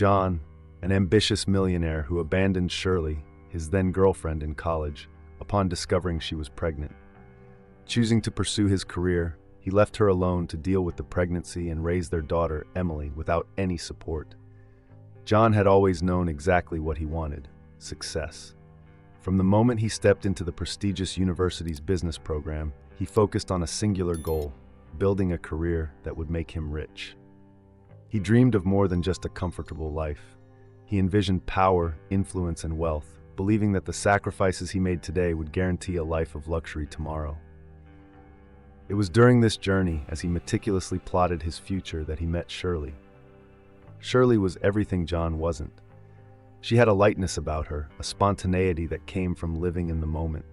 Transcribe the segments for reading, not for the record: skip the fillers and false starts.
John, an ambitious millionaire who abandoned Shirley, his then-girlfriend in college, upon discovering she was pregnant. Choosing to pursue his career, he left her alone to deal with the pregnancy and raise their daughter, Emily, without any support. John had always known exactly what he wanted: success. From the moment he stepped into the prestigious university's business program, he focused on a singular goal: building a career that would make him rich. He dreamed of more than just a comfortable life. He envisioned power, influence, and wealth, believing that the sacrifices he made today would guarantee a life of luxury tomorrow. It was during this journey, as he meticulously plotted his future, that he met Shirley. Shirley was everything John wasn't. She had a lightness about her, a spontaneity that came from living in the moment.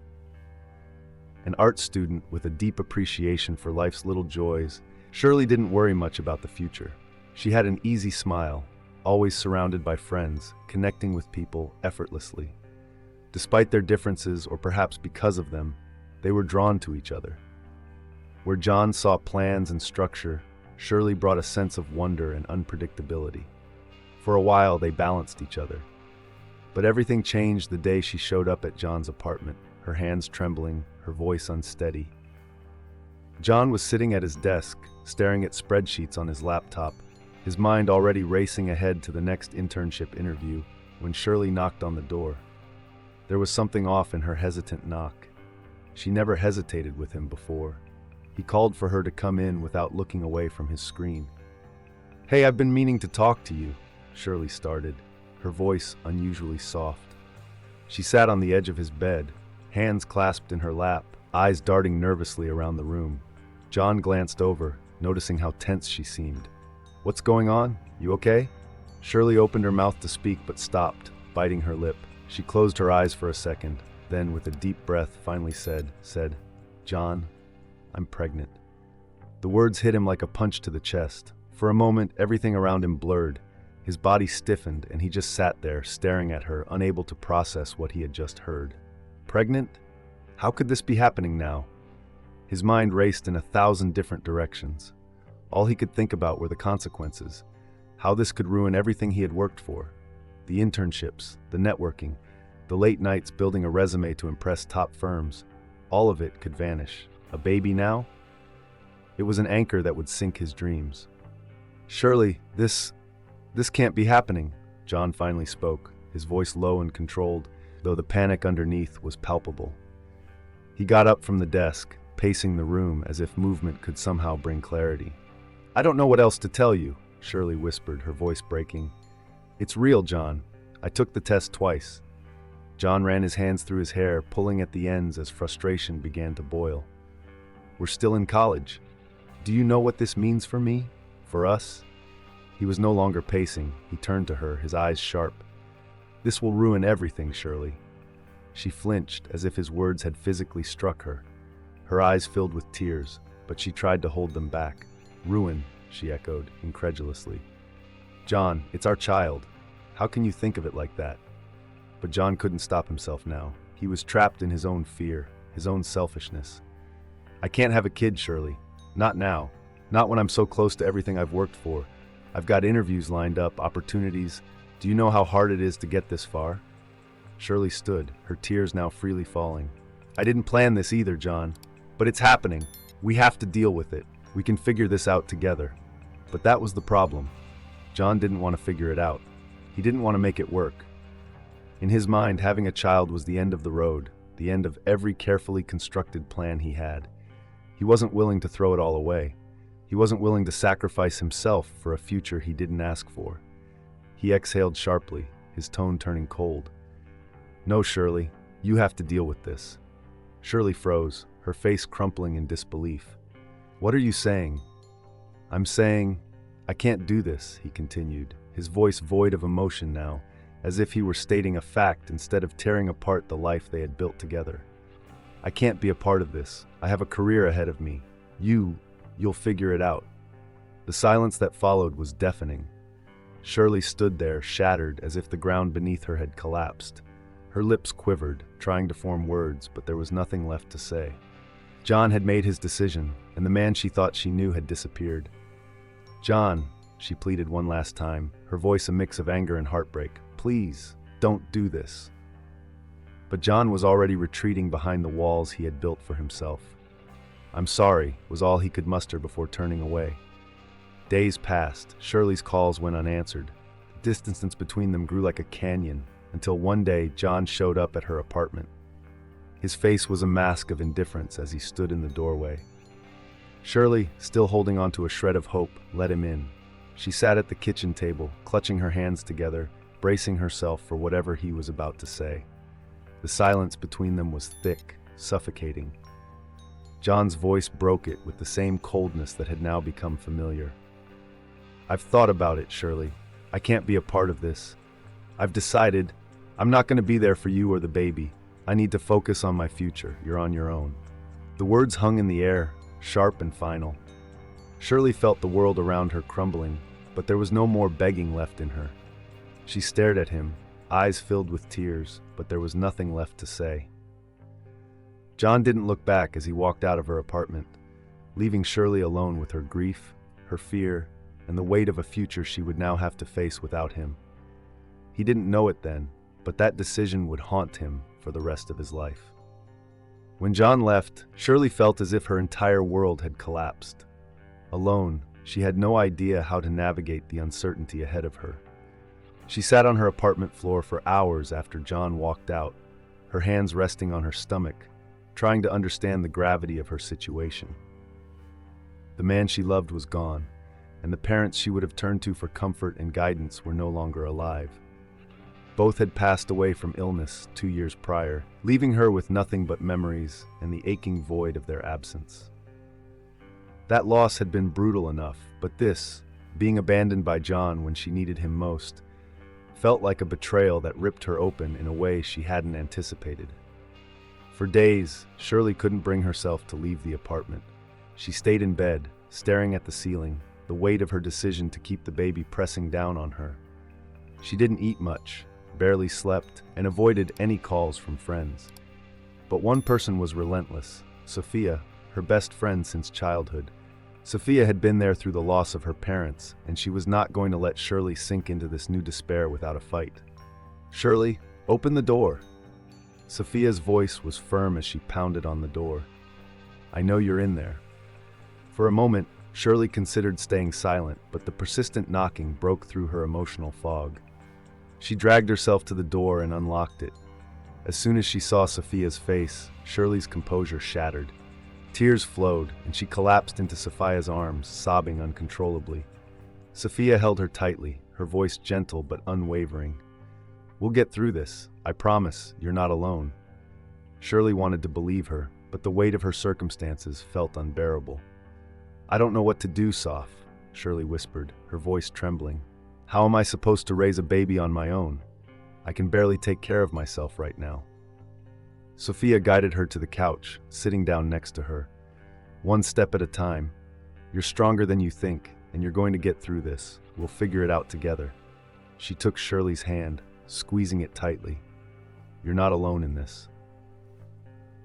An art student with a deep appreciation for life's little joys, Shirley didn't worry much about the future. She had an easy smile, always surrounded by friends, connecting with people effortlessly. Despite their differences, or perhaps because of them, they were drawn to each other. Where John saw plans and structure, Shirley brought a sense of wonder and unpredictability. For a while, they balanced each other. But everything changed the day she showed up at John's apartment, her hands trembling, her voice unsteady. John was sitting at his desk, staring at spreadsheets on his laptop, his mind already racing ahead to the next internship interview, when Shirley knocked on the door. There was something off in her hesitant knock. She never hesitated with him before. He called for her to come in without looking away from his screen. "Hey, I've been meaning to talk to you," Shirley started, her voice unusually soft. She sat on the edge of his bed, hands clasped in her lap, eyes darting nervously around the room. John glanced over, noticing how tense she seemed. "What's going on? You okay?" Shirley opened her mouth to speak but stopped, biting her lip. She closed her eyes for a second, then with a deep breath finally said, "John, I'm pregnant." The words hit him like a punch to the chest. For a moment, everything around him blurred. His body stiffened, and he just sat there, staring at her, unable to process what he had just heard. Pregnant? How could this be happening now? His mind raced in 1,000 different directions. All he could think about were the consequences, how this could ruin everything he had worked for. The internships, the networking, the late nights building a resume to impress top firms. All of it could vanish. A baby now? It was an anchor that would sink his dreams. "Shirley, this can't be happening," John finally spoke, his voice low and controlled, though the panic underneath was palpable. He got up from the desk, pacing the room as if movement could somehow bring clarity. "I don't know what else to tell you," Shirley whispered, her voice breaking. "It's real, John. I took the test twice." John ran his hands through his hair, pulling at the ends as frustration began to boil. "We're still in college. Do you know what this means for me? For us?" He was no longer pacing. He turned to her, his eyes sharp. "This will ruin everything, Shirley." She flinched, as if his words had physically struck her. Her eyes filled with tears, but she tried to hold them back. "Ruin," she echoed, incredulously. "John, it's our child. How can you think of it like that?" But John couldn't stop himself now. He was trapped in his own fear, his own selfishness. "I can't have a kid, Shirley. Not now. Not when I'm so close to everything I've worked for. I've got interviews lined up, opportunities. Do you know how hard it is to get this far?" Shirley stood, her tears now freely falling. "I didn't plan this either, John. But it's happening. We have to deal with it. We can figure this out together." But that was the problem. John didn't want to figure it out. He didn't want to make it work. In his mind, having a child was the end of the road, the end of every carefully constructed plan he had. He wasn't willing to throw it all away. He wasn't willing to sacrifice himself for a future he didn't ask for. He exhaled sharply, his tone turning cold. "No, Shirley, you have to deal with this." Shirley froze, her face crumpling in disbelief. "What are you saying?" "I'm saying, I can't do this," he continued, his voice void of emotion now, as if he were stating a fact instead of tearing apart the life they had built together. "I can't be a part of this. I have a career ahead of me. You'll figure it out." The silence that followed was deafening. Shirley stood there, shattered, as if the ground beneath her had collapsed. Her lips quivered, trying to form words, but there was nothing left to say. John had made his decision, and the man she thought she knew had disappeared. "John," she pleaded one last time, her voice a mix of anger and heartbreak. "Please, don't do this." But John was already retreating behind the walls he had built for himself. "I'm sorry," was all he could muster before turning away. Days passed. Shirley's calls went unanswered. The distance between them grew like a canyon, until one day John showed up at her apartment. His face was a mask of indifference as he stood in the doorway. Shirley, still holding on to a shred of hope, let him in. She sat at the kitchen table, clutching her hands together, bracing herself for whatever he was about to say. The silence between them was thick, suffocating. John's voice broke it with the same coldness that had now become familiar. "I've thought about it, Shirley. I can't be a part of this. I've decided I'm not going to be there for you or the baby. I need to focus on my future. You're on your own." The words hung in the air, sharp and final. Shirley felt the world around her crumbling, but there was no more begging left in her. She stared at him, eyes filled with tears, but there was nothing left to say. John didn't look back as he walked out of her apartment, leaving Shirley alone with her grief, her fear, and the weight of a future she would now have to face without him. He didn't know it then, but that decision would haunt him for the rest of his life. When John left, Shirley felt as if her entire world had collapsed. Alone, she had no idea how to navigate the uncertainty ahead of her. She sat on her apartment floor for hours after John walked out, her hands resting on her stomach, trying to understand the gravity of her situation. The man she loved was gone, and the parents she would have turned to for comfort and guidance were no longer alive. Both had passed away from illness 2 years prior, leaving her with nothing but memories and the aching void of their absence. That loss had been brutal enough, but this, being abandoned by John when she needed him most, felt like a betrayal that ripped her open in a way she hadn't anticipated. For days, Shirley couldn't bring herself to leave the apartment. She stayed in bed, staring at the ceiling, the weight of her decision to keep the baby pressing down on her. She didn't eat much, barely slept, and avoided any calls from friends. But one person was relentless: Sophia, her best friend since childhood. Sophia had been there through the loss of her parents, and she was not going to let Shirley sink into this new despair without a fight. "Shirley, open the door." Sophia's voice was firm as she pounded on the door. "I know you're in there." For a moment, Shirley considered staying silent, but the persistent knocking broke through her emotional fog. She dragged herself to the door and unlocked it. As soon as she saw Sophia's face, Shirley's composure shattered. Tears flowed, and she collapsed into Sophia's arms, sobbing uncontrollably. Sophia held her tightly, her voice gentle but unwavering. "We'll get through this. I promise, you're not alone." Shirley wanted to believe her, but the weight of her circumstances felt unbearable. "I don't know what to do, Soph," Shirley whispered, her voice trembling. "How am I supposed to raise a baby on my own? I can barely take care of myself right now." Sophia guided her to the couch, sitting down next to her. "One step at a time. You're stronger than you think, and you're going to get through this. We'll figure it out together." She took Shirley's hand, squeezing it tightly. "You're not alone in this."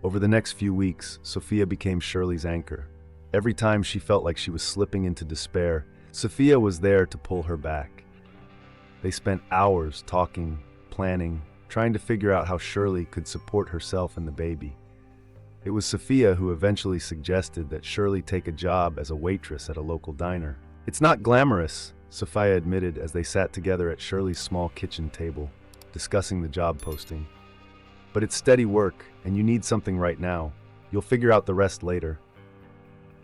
Over the next few weeks, Sophia became Shirley's anchor. Every time she felt like she was slipping into despair, Sophia was there to pull her back. They spent hours talking, planning, trying to figure out how Shirley could support herself and the baby. It was Sophia who eventually suggested that Shirley take a job as a waitress at a local diner. "It's not glamorous," Sophia admitted as they sat together at Shirley's small kitchen table, discussing the job posting. "But it's steady work, and you need something right now. You'll figure out the rest later."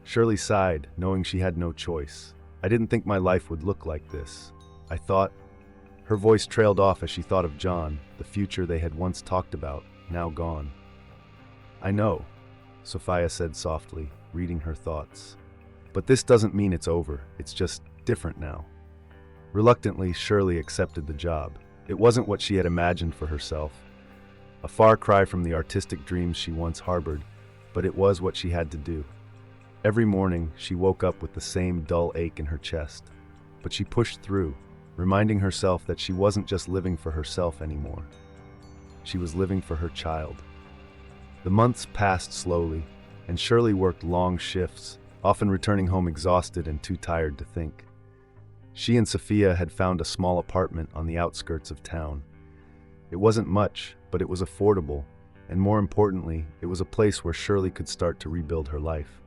Shirley sighed, knowing she had no choice. "I didn't think my life would look like this. I thought..." Her voice trailed off as she thought of John, the future they had once talked about, now gone. "I know," Sophia said softly, reading her thoughts. "But this doesn't mean it's over. It's just different now." Reluctantly, Shirley accepted the job. It wasn't what she had imagined for herself, a far cry from the artistic dreams she once harbored, but it was what she had to do. Every morning, she woke up with the same dull ache in her chest, but she pushed through, reminding herself that she wasn't just living for herself anymore. She was living for her child. The months passed slowly, and Shirley worked long shifts, often returning home exhausted and too tired to think. She and Sophia had found a small apartment on the outskirts of town. It wasn't much, but it was affordable, and more importantly, it was a place where Shirley could start to rebuild her life.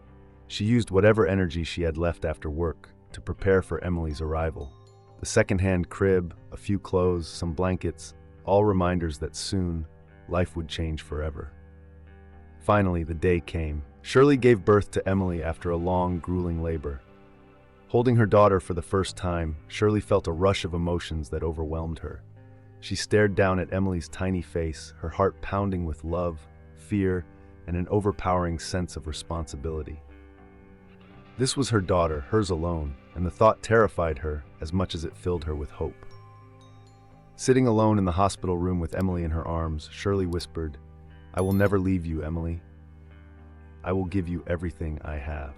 She used whatever energy she had left after work to prepare for Emily's arrival. The second-hand crib, a few clothes, some blankets, all reminders that soon, life would change forever. Finally, the day came. Shirley gave birth to Emily after a long, grueling labor. Holding her daughter for the first time, Shirley felt a rush of emotions that overwhelmed her. She stared down at Emily's tiny face, her heart pounding with love, fear, and an overpowering sense of responsibility. This was her daughter, hers alone, and the thought terrified her as much as it filled her with hope. Sitting alone in the hospital room with Emily in her arms, Shirley whispered, "I will never leave you, Emily. I will give you everything I have."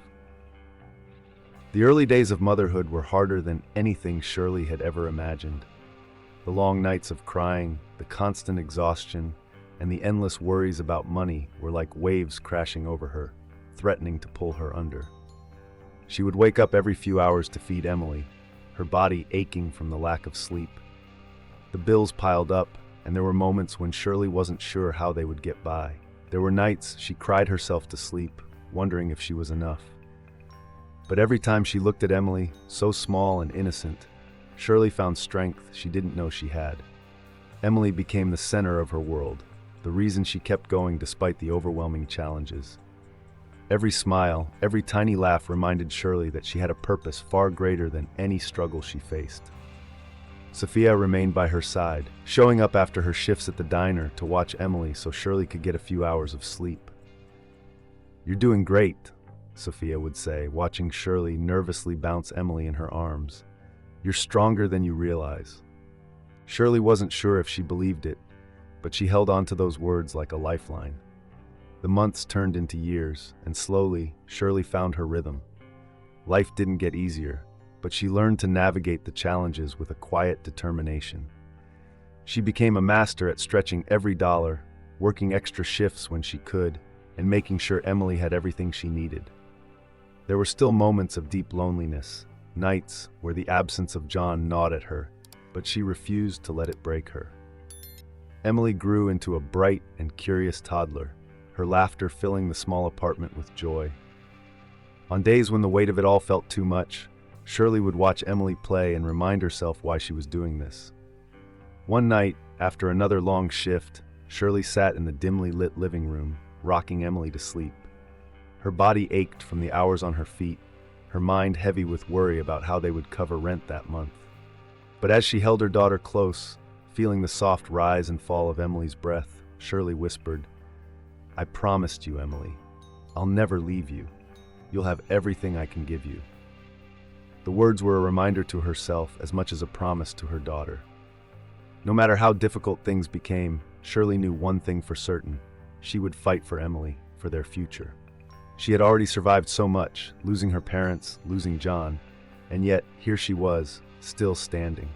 The early days of motherhood were harder than anything Shirley had ever imagined. The long nights of crying, the constant exhaustion, and the endless worries about money were like waves crashing over her, threatening to pull her under. She would wake up every few hours to feed Emily, her body aching from the lack of sleep. The bills piled up, and there were moments when Shirley wasn't sure how they would get by. There were nights she cried herself to sleep, wondering if she was enough. But every time she looked at Emily, so small and innocent, Shirley found strength she didn't know she had. Emily became the center of her world, the reason she kept going despite the overwhelming challenges. Every smile, every tiny laugh reminded Shirley that she had a purpose far greater than any struggle she faced. Sophia remained by her side, showing up after her shifts at the diner to watch Emily so Shirley could get a few hours of sleep. "You're doing great," Sophia would say, watching Shirley nervously bounce Emily in her arms. "You're stronger than you realize." Shirley wasn't sure if she believed it, but she held on to those words like a lifeline. The months turned into years, and slowly, Shirley found her rhythm. Life didn't get easier, but she learned to navigate the challenges with a quiet determination. She became a master at stretching every dollar, working extra shifts when she could, and making sure Emily had everything she needed. There were still moments of deep loneliness, nights where the absence of John gnawed at her, but she refused to let it break her. Emily grew into a bright and curious toddler, her laughter filling the small apartment with joy. On days when the weight of it all felt too much, Shirley would watch Emily play and remind herself why she was doing this. One night, after another long shift, Shirley sat in the dimly lit living room, rocking Emily to sleep. Her body ached from the hours on her feet, her mind heavy with worry about how they would cover rent that month. But as she held her daughter close, feeling the soft rise and fall of Emily's breath, Shirley whispered, "I promised you, Emily. I'll never leave you. You'll have everything I can give you." The words were a reminder to herself as much as a promise to her daughter. No matter how difficult things became, Shirley knew one thing for certain: she would fight for Emily, for their future. She had already survived so much, losing her parents, losing John, and yet here she was, still standing.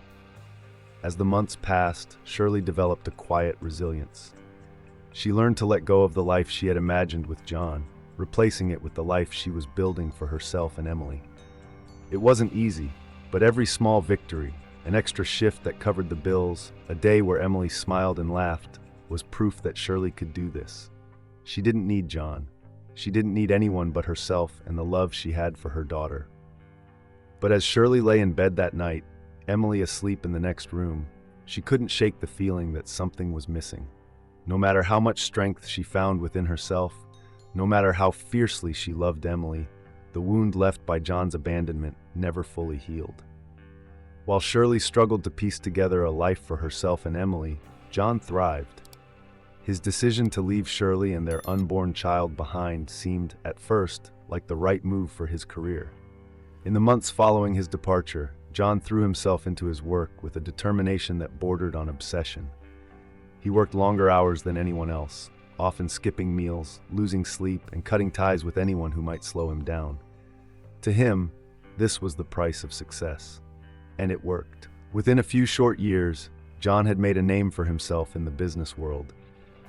As the months passed, Shirley developed a quiet resilience. She learned to let go of the life she had imagined with John, replacing it with the life she was building for herself and Emily. It wasn't easy, but every small victory, an extra shift that covered the bills, a day where Emily smiled and laughed, was proof that Shirley could do this. She didn't need John. She didn't need anyone but herself and the love she had for her daughter. But as Shirley lay in bed that night, Emily asleep in the next room, she couldn't shake the feeling that something was missing. No matter how much strength she found within herself, no matter how fiercely she loved Emily, the wound left by John's abandonment never fully healed. While Shirley struggled to piece together a life for herself and Emily, John thrived. His decision to leave Shirley and their unborn child behind seemed, at first, like the right move for his career. In the months following his departure, John threw himself into his work with a determination that bordered on obsession. He worked longer hours than anyone else, often skipping meals, losing sleep, and cutting ties with anyone who might slow him down. To him, this was the price of success. And it worked. Within a few short years, John had made a name for himself in the business world.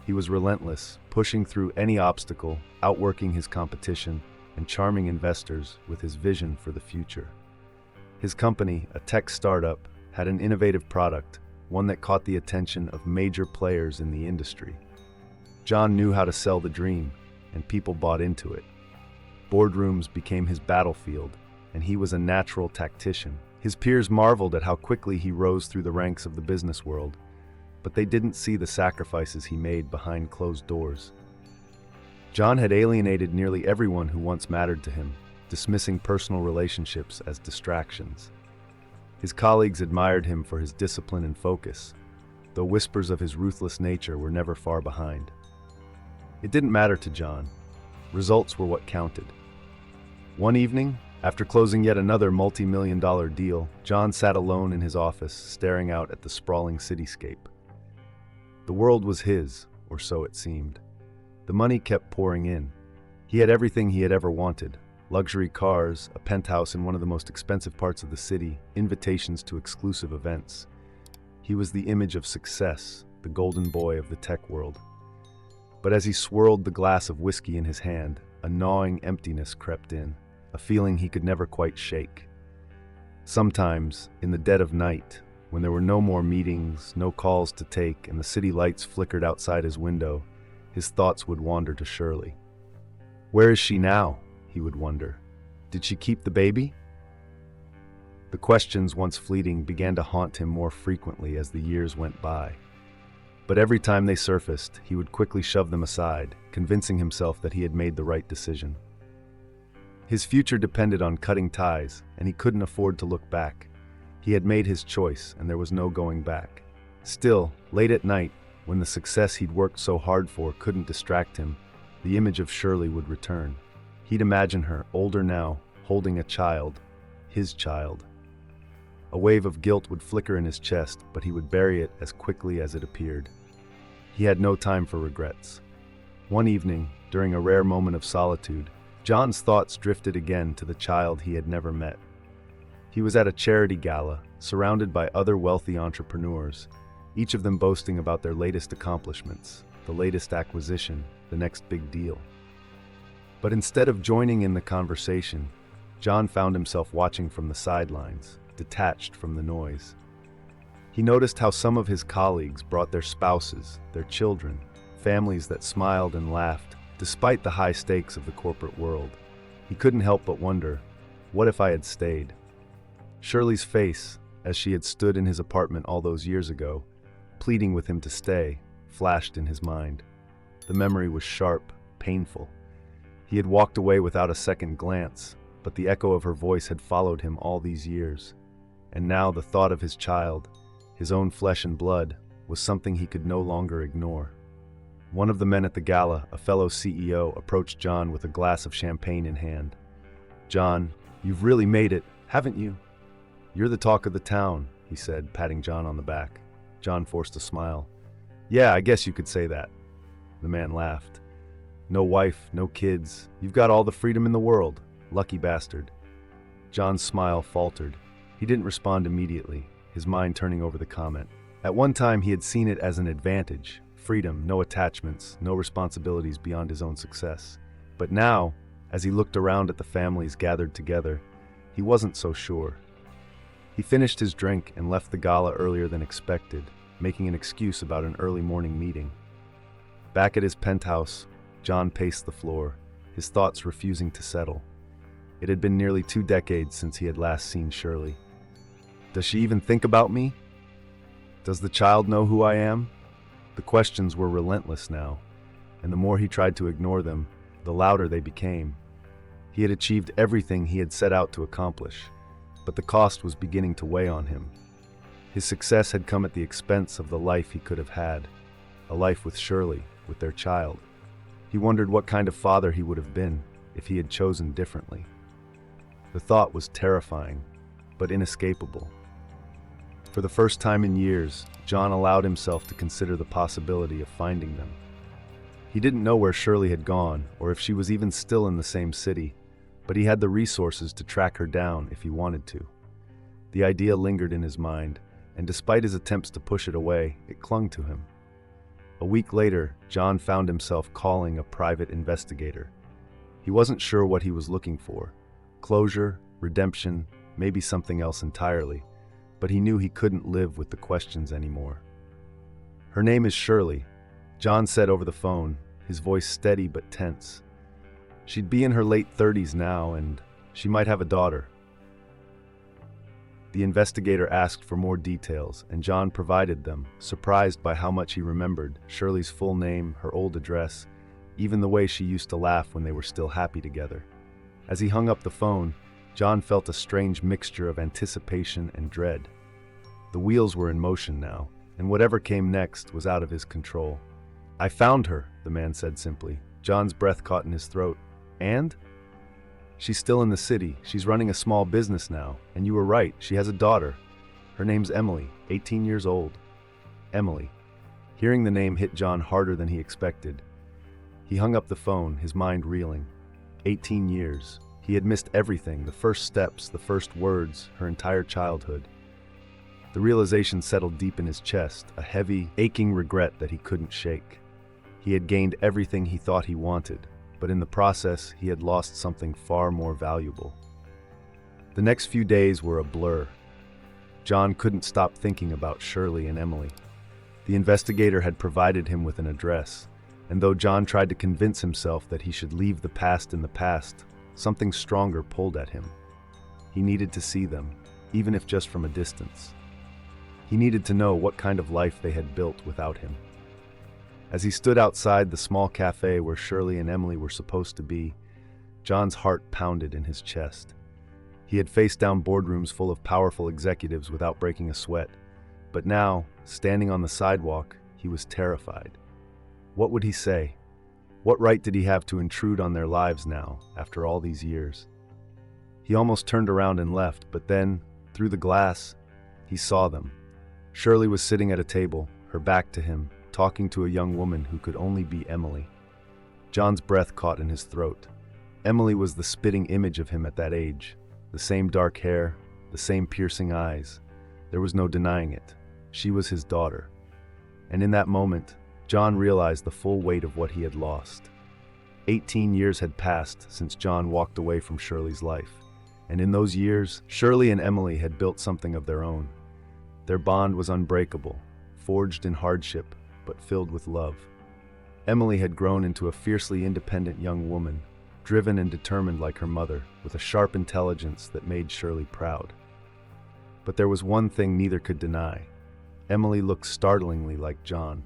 He was relentless, pushing through any obstacle, outworking his competition, and charming investors with his vision for the future. His company, a tech startup, had an innovative product, one that caught the attention of major players in the industry. John knew how to sell the dream, and people bought into it. Boardrooms became his battlefield, and he was a natural tactician. His peers marveled at how quickly he rose through the ranks of the business world, but they didn't see the sacrifices he made behind closed doors. John had alienated nearly everyone who once mattered to him, dismissing personal relationships as distractions. His colleagues admired him for his discipline and focus, though whispers of his ruthless nature were never far behind. It didn't matter to John. Results were what counted. One evening, after closing yet another multi-million-dollar deal, John sat alone in his office, staring out at the sprawling cityscape. The world was his, or so it seemed. The money kept pouring in. He had everything he had ever wanted: luxury cars, a penthouse in one of the most expensive parts of the city, invitations to exclusive events. He was the image of success, the golden boy of the tech world. But as he swirled the glass of whiskey in his hand, a gnawing emptiness crept in, a feeling he could never quite shake. Sometimes, in the dead of night, when there were no more meetings, no calls to take, and the city lights flickered outside his window, his thoughts would wander to Shirley. Where is she now? He would wonder. Did she keep the baby? The questions, once fleeting, began to haunt him more frequently as the years went by. But every time they surfaced, he would quickly shove them aside, convincing himself that he had made the right decision. His future depended on cutting ties, and he couldn't afford to look back. He had made his choice, and there was no going back. Still, late at night, when the success he'd worked so hard for couldn't distract him, the image of Shirley would return. He'd imagine her, older now, holding a child, his child. A wave of guilt would flicker in his chest, but he would bury it as quickly as it appeared. He had no time for regrets. One evening, during a rare moment of solitude, John's thoughts drifted again to the child he had never met. He was at a charity gala, surrounded by other wealthy entrepreneurs, each of them boasting about their latest accomplishments, the latest acquisition, the next big deal. But instead of joining in the conversation, John found himself watching from the sidelines, detached from the noise. He noticed how some of his colleagues brought their spouses, their children, families that smiled and laughed, despite the high stakes of the corporate world. He couldn't help but wonder, what if I had stayed? Shirley's face, as she had stood in his apartment all those years ago, pleading with him to stay, flashed in his mind. The memory was sharp, painful. He had walked away without a second glance, but the echo of her voice had followed him all these years. And now the thought of his child, his own flesh and blood, was something he could no longer ignore. One of the men at the gala, a fellow CEO, approached John with a glass of champagne in hand. "John, you've really made it, haven't you? You're the talk of the town," he said, patting John on the back. John forced a smile. "Yeah, I guess you could say that." The man laughed. "No wife, no kids. You've got all the freedom in the world. Lucky bastard." John's smile faltered. He didn't respond immediately, his mind turning over the comment. At one time he had seen it as an advantage. Freedom, no attachments, no responsibilities beyond his own success. But now, as he looked around at the families gathered together, he wasn't so sure. He finished his drink and left the gala earlier than expected, making an excuse about an early morning meeting. Back at his penthouse, John paced the floor, his thoughts refusing to settle. It had been nearly 2 decades since he had last seen Shirley. Does she even think about me? Does the child know who I am? The questions were relentless now, and the more he tried to ignore them, the louder they became. He had achieved everything he had set out to accomplish, but the cost was beginning to weigh on him. His success had come at the expense of the life he could have had, a life with Shirley, with their child. He wondered what kind of father he would have been if he had chosen differently. The thought was terrifying, but inescapable. For the first time in years, John allowed himself to consider the possibility of finding them. He didn't know where Shirley had gone, or if she was even still in the same city, but he had the resources to track her down if he wanted to. The idea lingered in his mind, and despite his attempts to push it away, it clung to him. A week later, John found himself calling a private investigator. He wasn't sure what he was looking for: closure, redemption, maybe something else entirely, but he knew he couldn't live with the questions anymore. "Her name is Shirley," John said over the phone, his voice steady but tense. "She'd be in her late 30s now, and she might have a daughter." The investigator asked for more details, and John provided them, surprised by how much he remembered: Shirley's full name, her old address, even the way she used to laugh when they were still happy together. As he hung up the phone, John felt a strange mixture of anticipation and dread. The wheels were in motion now, and whatever came next was out of his control. "I found her," the man said simply. John's breath caught in his throat. "And?" "She's still in the city. She's running a small business now. And you were right, she has a daughter. Her name's Emily, 18 years old." Emily. Hearing the name hit John harder than he expected. He hung up the phone, his mind reeling. 18 years. He had missed everything, the first steps, the first words, her entire childhood. The realization settled deep in his chest, a heavy, aching regret that he couldn't shake. He had gained everything he thought he wanted, but in the process, he had lost something far more valuable. The next few days were a blur. John couldn't stop thinking about Shirley and Emily. The investigator had provided him with an address, and though John tried to convince himself that he should leave the past in the past, something stronger pulled at him. He needed to see them, even if just from a distance. He needed to know what kind of life they had built without him. As he stood outside the small cafe where Shirley and Emily were supposed to be, John's heart pounded in his chest. He had faced down boardrooms full of powerful executives without breaking a sweat, but now, standing on the sidewalk, he was terrified. What would he say? What right did he have to intrude on their lives now, after all these years? He almost turned around and left, but then, through the glass, he saw them. Shirley was sitting at a table, her back to him, talking to a young woman who could only be Emily. John's breath caught in his throat. Emily was the spitting image of him at that age. The same dark hair, the same piercing eyes. There was no denying it. She was his daughter. And in that moment, John realized the full weight of what he had lost. 18 years had passed since John walked away from Shirley's life. And in those years, Shirley and Emily had built something of their own. Their bond was unbreakable, forged in hardship, but filled with love. Emily had grown into a fiercely independent young woman, driven and determined like her mother, with a sharp intelligence that made Shirley proud. But there was one thing neither could deny. Emily looked startlingly like John.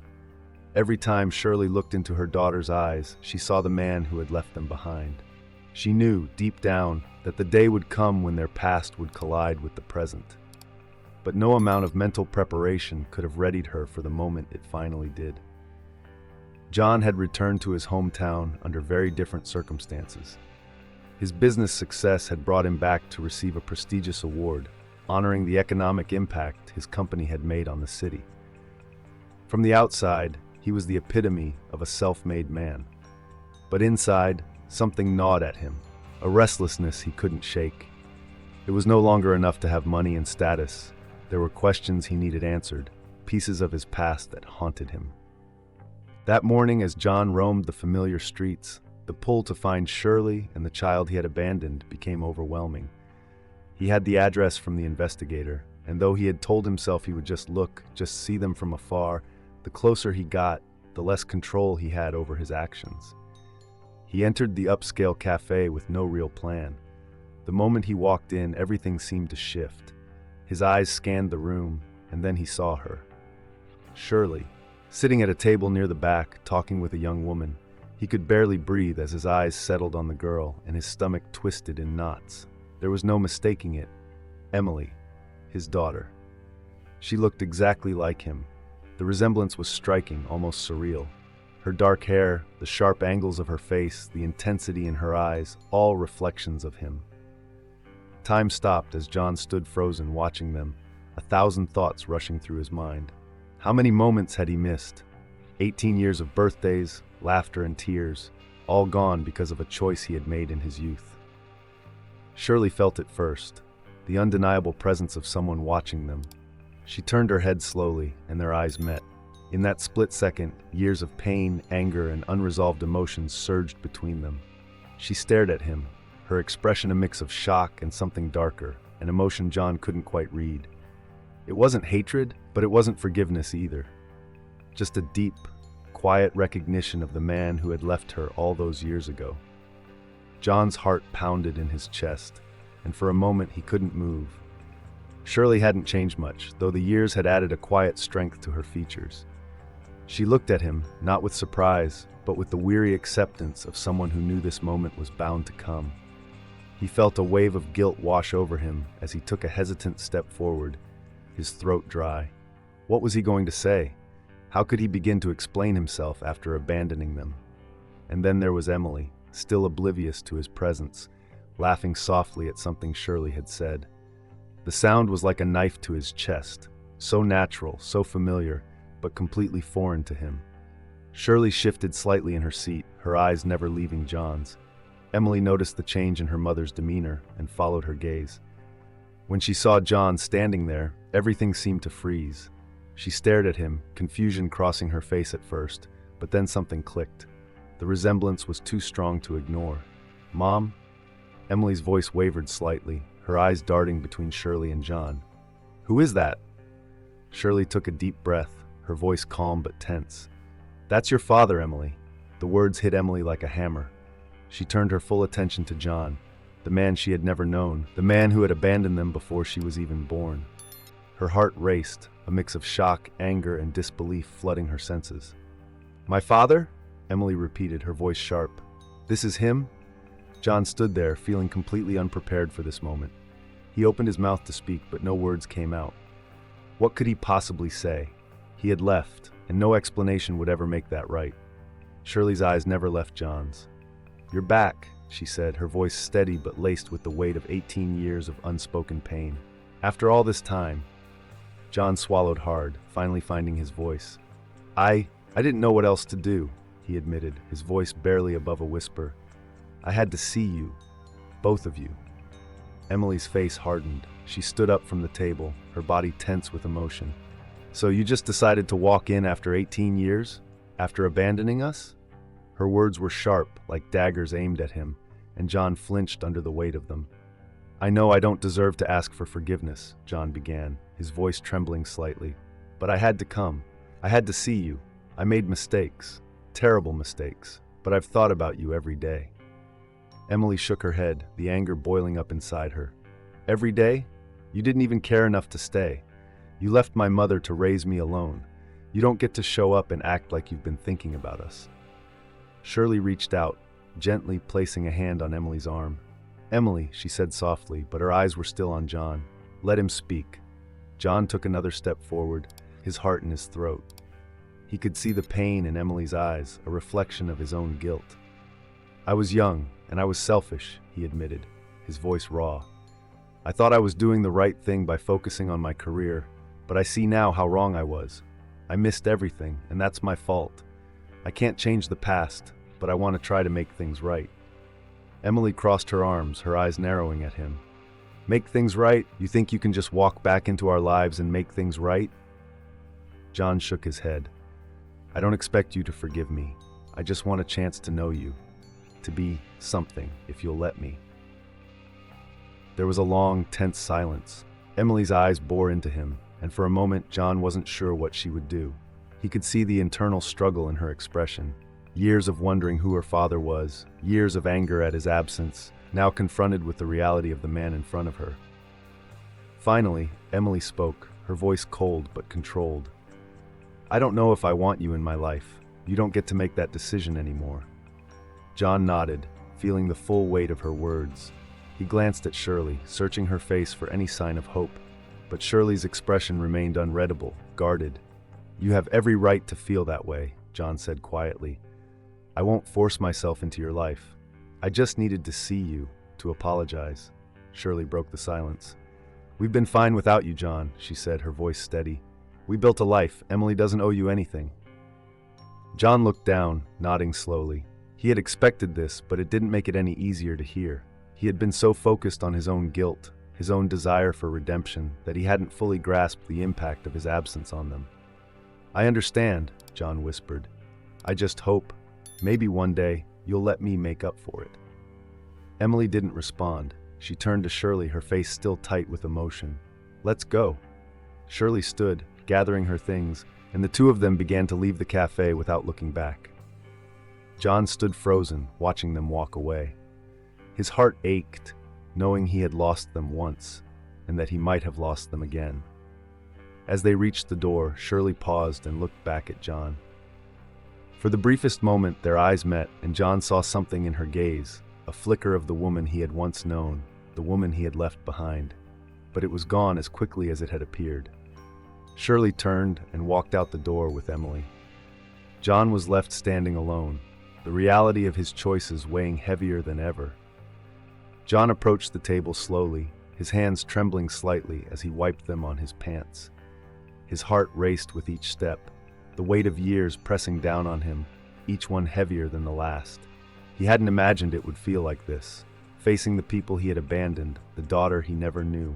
Every time Shirley looked into her daughter's eyes, she saw the man who had left them behind. She knew, deep down, that the day would come when their past would collide with the present. But no amount of mental preparation could have readied her for the moment it finally did. John had returned to his hometown under very different circumstances. His business success had brought him back to receive a prestigious award, honoring the economic impact his company had made on the city. From the outside, he was the epitome of a self-made man. But inside, something gnawed at him, a restlessness he couldn't shake. It was no longer enough to have money and status. There were questions he needed answered, pieces of his past that haunted him. That morning, as John roamed the familiar streets, the pull to find Shirley and the child he had abandoned became overwhelming. He had the address from the investigator, and though he had told himself he would just look, just see them from afar, the closer he got, the less control he had over his actions. He entered the upscale cafe with no real plan. The moment he walked in, everything seemed to shift. His eyes scanned the room, and then he saw her. Shirley, sitting at a table near the back, talking with a young woman. He could barely breathe as his eyes settled on the girl, and his stomach twisted in knots. There was no mistaking it. Emily, his daughter. She looked exactly like him. The resemblance was striking, almost surreal. Her dark hair, the sharp angles of her face, the intensity in her eyes, all reflections of him. Time stopped as John stood frozen, watching them, 1,000 thoughts rushing through his mind. How many moments had he missed? 18 years of birthdays, laughter and tears, all gone because of a choice he had made in his youth. Shirley felt it first, the undeniable presence of someone watching them. She turned her head slowly, and their eyes met. In that split second, years of pain, anger, and unresolved emotions surged between them. She stared at him, her expression a mix of shock and something darker, an emotion John couldn't quite read. It wasn't hatred, but it wasn't forgiveness either. Just a deep, quiet recognition of the man who had left her all those years ago. John's heart pounded in his chest, and for a moment he couldn't move. Shirley hadn't changed much, though the years had added a quiet strength to her features. She looked at him, not with surprise, but with the weary acceptance of someone who knew this moment was bound to come. He felt a wave of guilt wash over him as he took a hesitant step forward, his throat dry. What was he going to say? How could he begin to explain himself after abandoning them? And then there was Emily, still oblivious to his presence, laughing softly at something Shirley had said. The sound was like a knife to his chest, so natural, so familiar, but completely foreign to him. Shirley shifted slightly in her seat, her eyes never leaving John's. Emily noticed the change in her mother's demeanor and followed her gaze. When she saw John standing there, everything seemed to freeze. She stared at him, confusion crossing her face at first, but then something clicked. The resemblance was too strong to ignore. "Mom?" Emily's voice wavered slightly, her eyes darting between Shirley and John. "Who is that?" Shirley took a deep breath, her voice calm but tense. "That's your father, Emily." The words hit Emily like a hammer. She turned her full attention to John, the man she had never known, the man who had abandoned them before she was even born. Her heart raced, a mix of shock, anger, and disbelief flooding her senses. "My father?" Emily repeated, her voice sharp. "This is him?" John stood there, feeling completely unprepared for this moment. He opened his mouth to speak, but no words came out. What could he possibly say? He had left, and no explanation would ever make that right. Shirley's eyes never left John's. "You're back," she said, her voice steady but laced with the weight of 18 years of unspoken pain. "After all this time." John swallowed hard, finally finding his voice. I didn't know what else to do," he admitted, his voice barely above a whisper. "I had to see you. Both of you." Emily's face hardened. She stood up from the table, her body tense with emotion. "So you just decided to walk in after 18 years? After abandoning us?" Her words were sharp, like daggers aimed at him, and John flinched under the weight of them. "I know I don't deserve to ask for forgiveness," John began, his voice trembling slightly. "But I had to come. I had to see you. I made mistakes. Terrible mistakes. But I've thought about you every day." Emily shook her head, the anger boiling up inside her. "Every day? You didn't even care enough to stay. You left my mother to raise me alone. You don't get to show up and act like you've been thinking about us." Shirley reached out, gently placing a hand on Emily's arm. "Emily," she said softly, but her eyes were still on John. "Let him speak." John took another step forward, his heart in his throat. He could see the pain in Emily's eyes, a reflection of his own guilt. "I was young, and I was selfish," he admitted, his voice raw. "I thought I was doing the right thing by focusing on my career, but I see now how wrong I was. I missed everything, and that's my fault. I can't change the past, but I want to try to make things right." Emily crossed her arms, her eyes narrowing at him. "Make things right? You think you can just walk back into our lives and make things right?" John shook his head. "I don't expect you to forgive me. I just want a chance to know you. To be something, if you'll let me." There was a long, tense silence. Emily's eyes bore into him, and for a moment John wasn't sure what she would do. He could see the internal struggle in her expression. Years of wondering who her father was, years of anger at his absence, now confronted with the reality of the man in front of her. Finally, Emily spoke, her voice cold but controlled. "I don't know if I want you in my life. You don't get to make that decision anymore." John nodded, feeling the full weight of her words. He glanced at Shirley, searching her face for any sign of hope, but Shirley's expression remained unreadable, guarded. "You have every right to feel that way," John said quietly. "I won't force myself into your life. I just needed to see you, to apologize." Shirley broke the silence. "We've been fine without you, John," she said, her voice steady. "We built a life. Emily doesn't owe you anything." John looked down, nodding slowly. He had expected this, but it didn't make it any easier to hear. He had been so focused on his own guilt, his own desire for redemption, that he hadn't fully grasped the impact of his absence on them. "I understand," John whispered. "I just hope, maybe one day, you'll let me make up for it." Emily didn't respond. She turned to Shirley, her face still tight with emotion. "Let's go." Shirley stood, gathering her things, and the two of them began to leave the cafe without looking back. John stood frozen, watching them walk away. His heart ached, knowing he had lost them once, and that he might have lost them again. As they reached the door, Shirley paused and looked back at John. For the briefest moment, their eyes met, and John saw something in her gaze, a flicker of the woman he had once known, the woman he had left behind. But it was gone as quickly as it had appeared. Shirley turned and walked out the door with Emily. John was left standing alone, the reality of his choices weighing heavier than ever. John approached the table slowly, his hands trembling slightly as he wiped them on his pants. His heart raced with each step, the weight of years pressing down on him, each one heavier than the last. He hadn't imagined it would feel like this, facing the people he had abandoned, the daughter he never knew.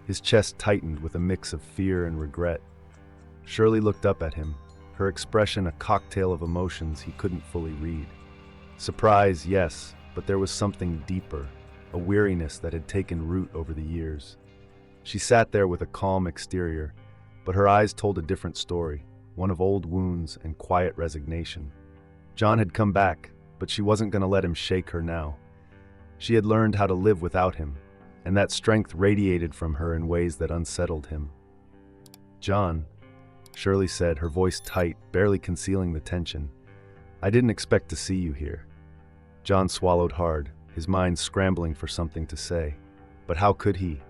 His chest tightened with a mix of fear and regret. Shirley looked up at him, her expression a cocktail of emotions he couldn't fully read. Surprise, yes, but there was something deeper, a weariness that had taken root over the years. She sat there with a calm exterior, but her eyes told a different story, one of old wounds and quiet resignation. John had come back, but she wasn't going to let him shake her now. She had learned how to live without him, and that strength radiated from her in ways that unsettled him. "John," Shirley said, her voice tight, barely concealing the tension. "I didn't expect to see you here." John swallowed hard, his mind scrambling for something to say. But how could he?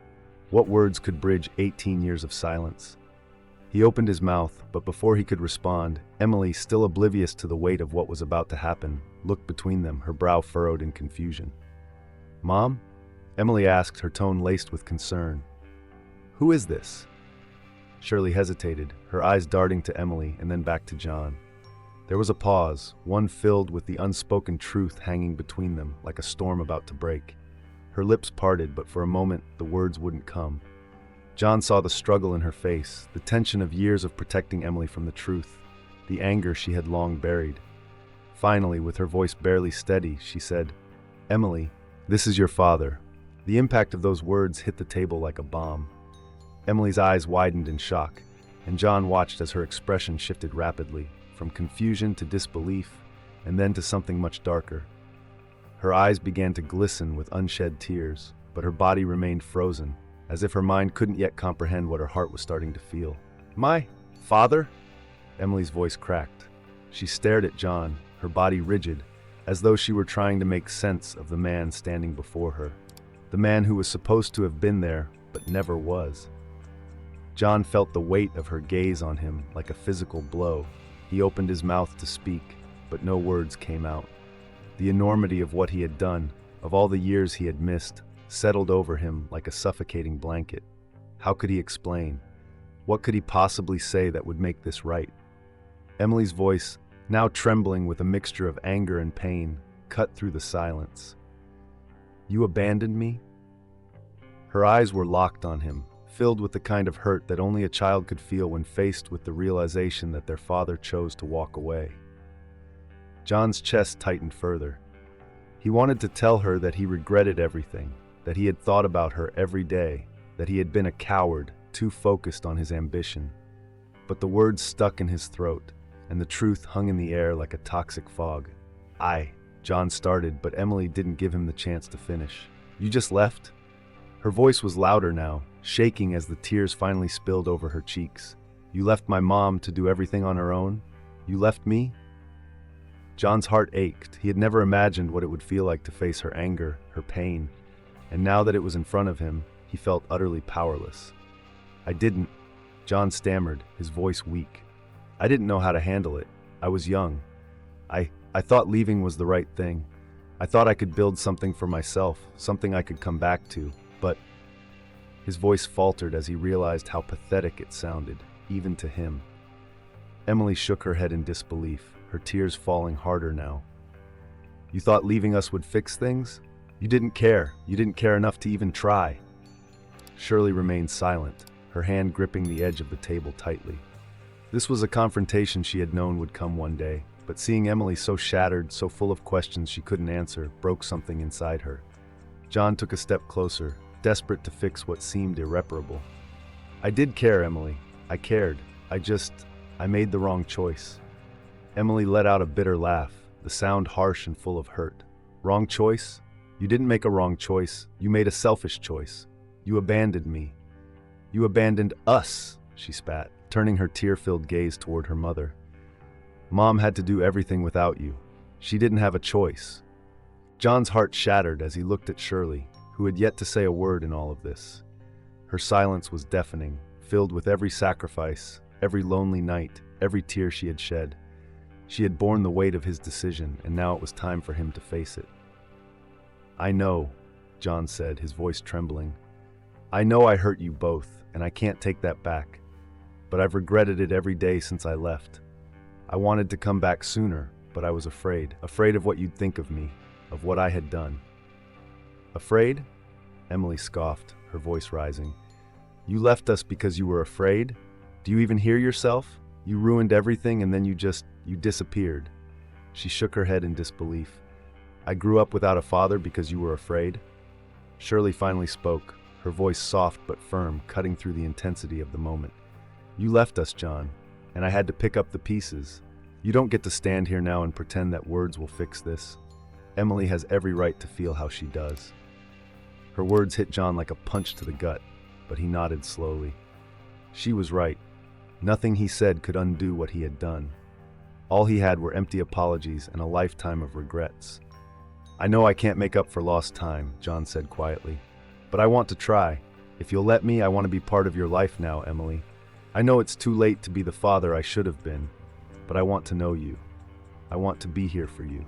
What words could bridge 18 years of silence? He opened his mouth, but before he could respond, Emily, still oblivious to the weight of what was about to happen, looked between them, her brow furrowed in confusion. "Mom?" Emily asked, her tone laced with concern. "Who is this?" Shirley hesitated, her eyes darting to Emily and then back to John. There was a pause, one filled with the unspoken truth hanging between them, like a storm about to break. Her lips parted, but for a moment the words wouldn't come. John saw the struggle in her face, the tension of years of protecting Emily from the truth, the anger she had long buried. Finally, with her voice barely steady, she said, "Emily, this is your father." The impact of those words hit the table like a bomb. Emily's eyes widened in shock, and John watched as her expression shifted rapidly, from confusion to disbelief, and then to something much darker. Her eyes began to glisten with unshed tears, but her body remained frozen, as if her mind couldn't yet comprehend what her heart was starting to feel. "My father?" Emily's voice cracked. She stared at John, her body rigid, as though she were trying to make sense of the man standing before her. The man who was supposed to have been there, but never was. John felt the weight of her gaze on him like a physical blow. He opened his mouth to speak, but no words came out. The enormity of what he had done, of all the years he had missed, settled over him like a suffocating blanket. How could he explain? What could he possibly say that would make this right? Emily's voice, now trembling with a mixture of anger and pain, cut through the silence. "You abandoned me?" Her eyes were locked on him, filled with the kind of hurt that only a child could feel when faced with the realization that their father chose to walk away. John's chest tightened further. He wanted to tell her that he regretted everything, that he had thought about her every day, that he had been a coward, too focused on his ambition. But the words stuck in his throat, and the truth hung in the air like a toxic fog. John started, but Emily didn't give him the chance to finish. "You just left?" Her voice was louder now, shaking as the tears finally spilled over her cheeks. "You left my mom to do everything on her own? You left me?" John's heart ached. He had never imagined what it would feel like to face her anger, her pain. And now that it was in front of him, he felt utterly powerless. "I didn't," John stammered, his voice weak. "I didn't know how to handle it. I was young. I thought leaving was the right thing. I thought I could build something for myself, something I could come back to, but..." His voice faltered as he realized how pathetic it sounded, even to him. Emily shook her head in disbelief, her tears falling harder now. "You thought leaving us would fix things? You didn't care. You didn't care enough to even try." Shirley remained silent, her hand gripping the edge of the table tightly. This was a confrontation she had known would come one day, but seeing Emily so shattered, so full of questions she couldn't answer, broke something inside her. John took a step closer, desperate to fix what seemed irreparable. I did care, Emily. I cared. I made the wrong choice. Emily let out a bitter laugh, the sound harsh and full of hurt. Wrong choice? You didn't make a wrong choice. You made a selfish choice. You abandoned me. You abandoned us, she spat, turning her tear-filled gaze toward her mother. Mom had to do everything without you. She didn't have a choice. John's heart shattered as he looked at Shirley, who had yet to say a word in all of this. Her silence was deafening, filled with every sacrifice, every lonely night, every tear she had shed. She had borne the weight of his decision, and now it was time for him to face it. I know, John said, his voice trembling. I know I hurt you both, and I can't take that back. But I've regretted it every day since I left. I wanted to come back sooner, but I was afraid of what you'd think of me, of what I had done. Afraid? Emily scoffed, her voice rising. You left us because you were afraid? Do you even hear yourself? You ruined everything and then you disappeared. She shook her head in disbelief. I grew up without a father because you were afraid? Shirley finally spoke, her voice soft but firm, cutting through the intensity of the moment. You left us, John, and I had to pick up the pieces. You don't get to stand here now and pretend that words will fix this. Emily has every right to feel how she does. Her words hit John like a punch to the gut, but he nodded slowly. She was right. Nothing he said could undo what he had done. All he had were empty apologies and a lifetime of regrets. I know I can't make up for lost time, John said quietly, but I want to try. If you'll let me, I want to be part of your life now, Emily. I know it's too late to be the father I should have been, but I want to know you. I want to be here for you.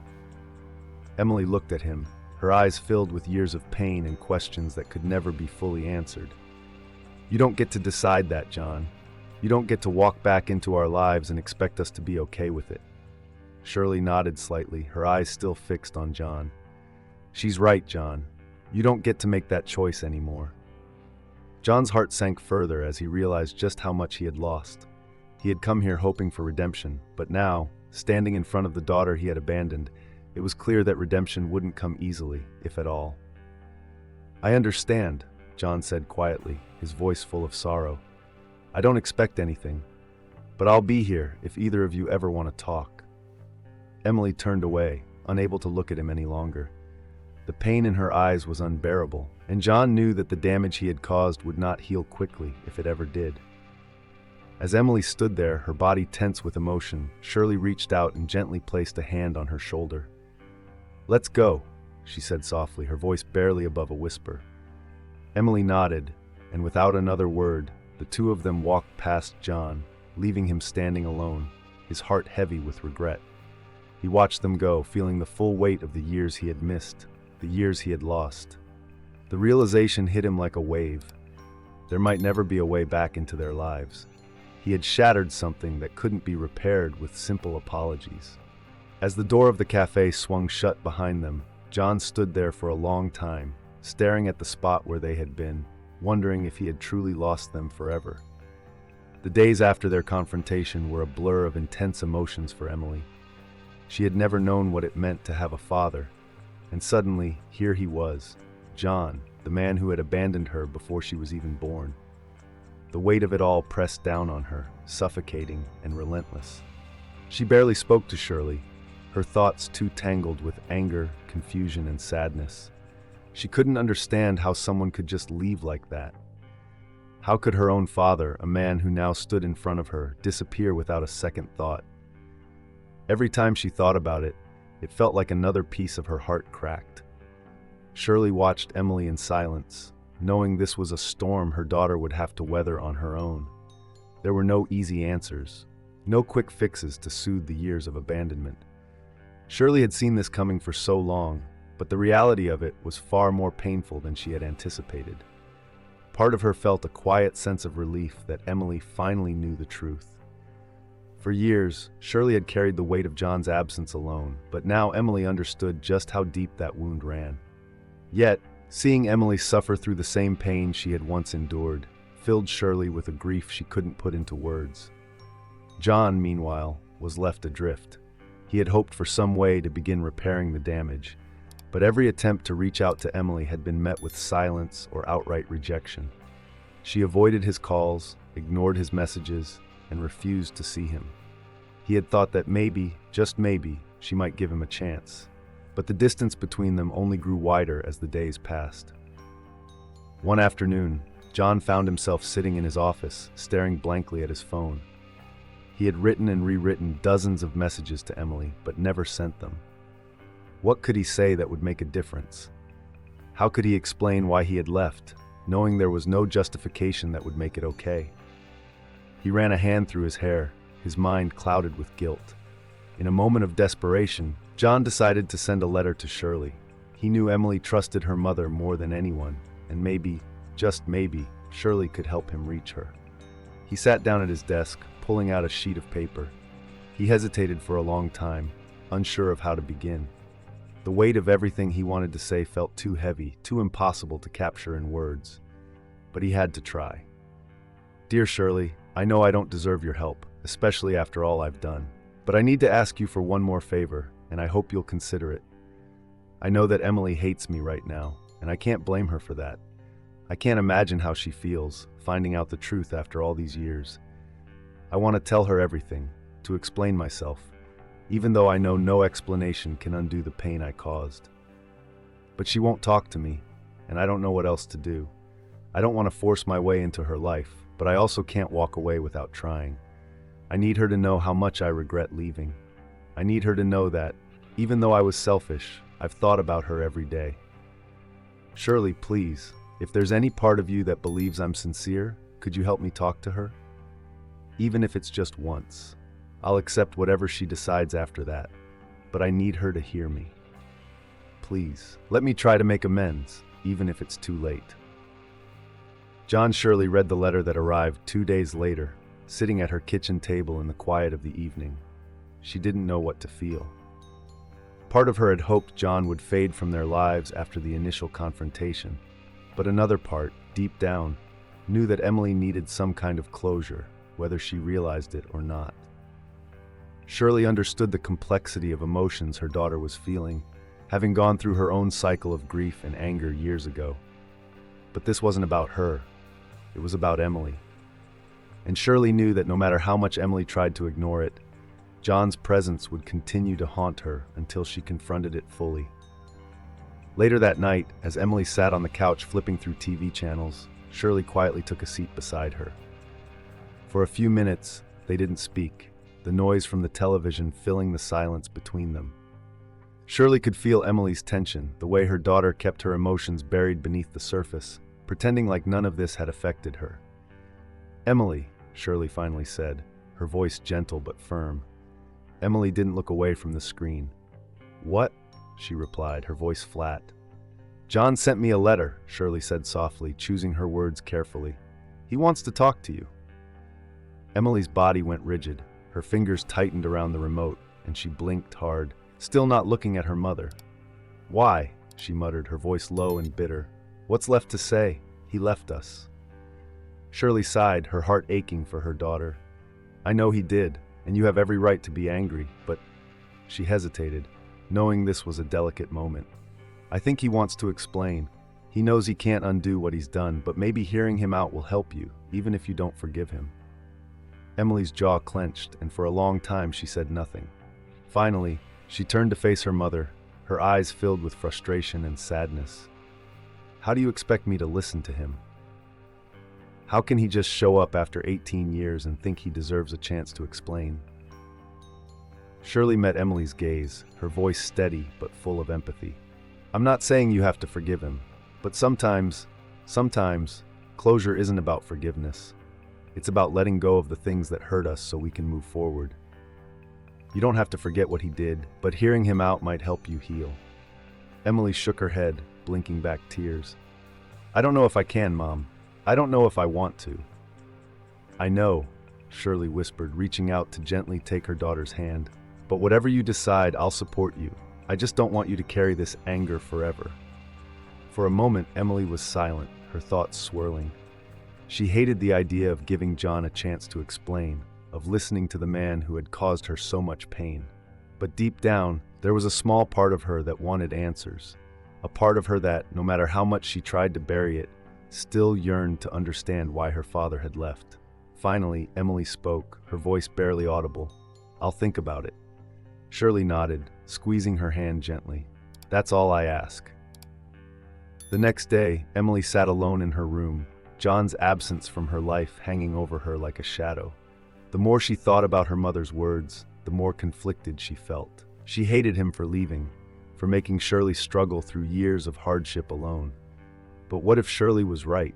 Emily looked at him, her eyes filled with years of pain and questions that could never be fully answered. You don't get to decide that, John. You don't get to walk back into our lives and expect us to be okay with it. Shirley nodded slightly, her eyes still fixed on John. She's right, John. You don't get to make that choice anymore. John's heart sank further as he realized just how much he had lost. He had come here hoping for redemption, but now, standing in front of the daughter he had abandoned, it was clear that redemption wouldn't come easily, if at all. I understand, John said quietly, his voice full of sorrow. I don't expect anything, but I'll be here if either of you ever want to talk. Emily turned away, unable to look at him any longer. The pain in her eyes was unbearable, and John knew that the damage he had caused would not heal quickly if it ever did. As Emily stood there, her body tense with emotion, Shirley reached out and gently placed a hand on her shoulder. Let's go, she said softly, her voice barely above a whisper. Emily nodded, and without another word, the two of them walked past John, leaving him standing alone, his heart heavy with regret. He watched them go, feeling the full weight of the years he had missed, the years he had lost. The realization hit him like a wave. There might never be a way back into their lives. He had shattered something that couldn't be repaired with simple apologies. As the door of the cafe swung shut behind them, John stood there for a long time, staring at the spot where they had been, wondering if he had truly lost them forever. The days after their confrontation were a blur of intense emotions for Emily. She had never known what it meant to have a father, and suddenly, here he was, John, the man who had abandoned her before she was even born. The weight of it all pressed down on her, suffocating and relentless. She barely spoke to Shirley, her thoughts too tangled with anger, confusion, and sadness. She couldn't understand how someone could just leave like that. How could her own father, a man who now stood in front of her, disappear without a second thought? Every time she thought about it, it felt like another piece of her heart cracked. Shirley watched Emily in silence, knowing this was a storm her daughter would have to weather on her own. There were no easy answers, no quick fixes to soothe the years of abandonment. Shirley had seen this coming for so long, but the reality of it was far more painful than she had anticipated. Part of her felt a quiet sense of relief that Emily finally knew the truth. For years, Shirley had carried the weight of John's absence alone, but now Emily understood just how deep that wound ran. Yet, seeing Emily suffer through the same pain she had once endured, filled Shirley with a grief she couldn't put into words. John, meanwhile, was left adrift. He had hoped for some way to begin repairing the damage, But every attempt to reach out to Emily had been met with silence or outright rejection. She avoided his calls, ignored his messages, and refused to see him. He had thought that maybe, just maybe, she might give him a chance. But the distance between them only grew wider as the days passed. One afternoon, John found himself sitting in his office, staring blankly at his phone. He had written and rewritten dozens of messages to Emily, but never sent them. What could he say that would make a difference? How could he explain why he had left, knowing there was no justification that would make it okay? He ran a hand through his hair, his mind clouded with guilt. In a moment of desperation, John decided to send a letter to Shirley. He knew Emily trusted her mother more than anyone, and maybe, just maybe, Shirley could help him reach her. He sat down at his desk, pulling out a sheet of paper. He hesitated for a long time, unsure of how to begin. The weight of everything he wanted to say felt too heavy, too impossible to capture in words. But he had to try. Dear Shirley, I know I don't deserve your help, especially after all I've done. But I need to ask you for one more favor, and I hope you'll consider it. I know that Emily hates me right now, and I can't blame her for that. I can't imagine how she feels, finding out the truth after all these years. I want to tell her everything, to explain myself, even though I know no explanation can undo the pain I caused. But she won't talk to me, and I don't know what else to do. I don't want to force my way into her life, but I also can't walk away without trying. I need her to know how much I regret leaving. I need her to know that, even though I was selfish, I've thought about her every day. Shirley, please, if there's any part of you that believes I'm sincere, could you help me talk to her? Even if it's just once. I'll accept whatever she decides after that, but I need her to hear me. Please, let me try to make amends, even if it's too late. John Shirley read the letter that arrived 2 days later, sitting at her kitchen table in the quiet of the evening. She didn't know what to feel. Part of her had hoped John would fade from their lives after the initial confrontation, but another part, deep down, knew that Emily needed some kind of closure, whether she realized it or not. Shirley understood the complexity of emotions her daughter was feeling, having gone through her own cycle of grief and anger years ago. But this wasn't about her. It was about Emily. And Shirley knew that no matter how much Emily tried to ignore it, John's presence would continue to haunt her until she confronted it fully. Later that night, as Emily sat on the couch flipping through TV channels, Shirley quietly took a seat beside her. For a few minutes, they didn't speak, the noise from the television filling the silence between them. Shirley could feel Emily's tension, the way her daughter kept her emotions buried beneath the surface, pretending like none of this had affected her. Emily, Shirley finally said, her voice gentle but firm. Emily didn't look away from the screen. What? She replied, her voice flat. John sent me a letter, Shirley said softly, choosing her words carefully. He wants to talk to you. Emily's body went rigid. Her fingers tightened around the remote, and she blinked hard, still not looking at her mother. Why? She muttered, her voice low and bitter. What's left to say? He left us. Shirley sighed, her heart aching for her daughter. I know he did, and you have every right to be angry, but... She hesitated, knowing this was a delicate moment. I think he wants to explain. He knows he can't undo what he's done, but maybe hearing him out will help you, even if you don't forgive him. Emily's jaw clenched, and for a long time she said nothing. Finally, she turned to face her mother, her eyes filled with frustration and sadness. How do you expect me to listen to him? How can he just show up after 18 years and think he deserves a chance to explain? Shirley met Emily's gaze, her voice steady but full of empathy. I'm not saying you have to forgive him, but sometimes, closure isn't about forgiveness. It's about letting go of the things that hurt us so we can move forward. You don't have to forget what he did, but hearing him out might help you heal. Emily shook her head, blinking back tears. I don't know if I can, Mom. I don't know if I want to. I know, Shirley whispered, reaching out to gently take her daughter's hand. But whatever you decide, I'll support you. I just don't want you to carry this anger forever. For a moment, Emily was silent, her thoughts swirling. She hated the idea of giving John a chance to explain, of listening to the man who had caused her so much pain. But deep down, There was a small part of her that wanted answers, a part of her that, no matter how much she tried to bury it, still yearned to understand why her father had left. Finally, Emily spoke, her voice barely audible. "I'll think about it." Shirley nodded, squeezing her hand gently. "That's all I ask." The next day, Emily sat alone in her room, John's absence from her life hanging over her like a shadow. The more she thought about her mother's words, the more conflicted she felt. She hated him for leaving, for making Shirley struggle through years of hardship alone. But what if Shirley was right?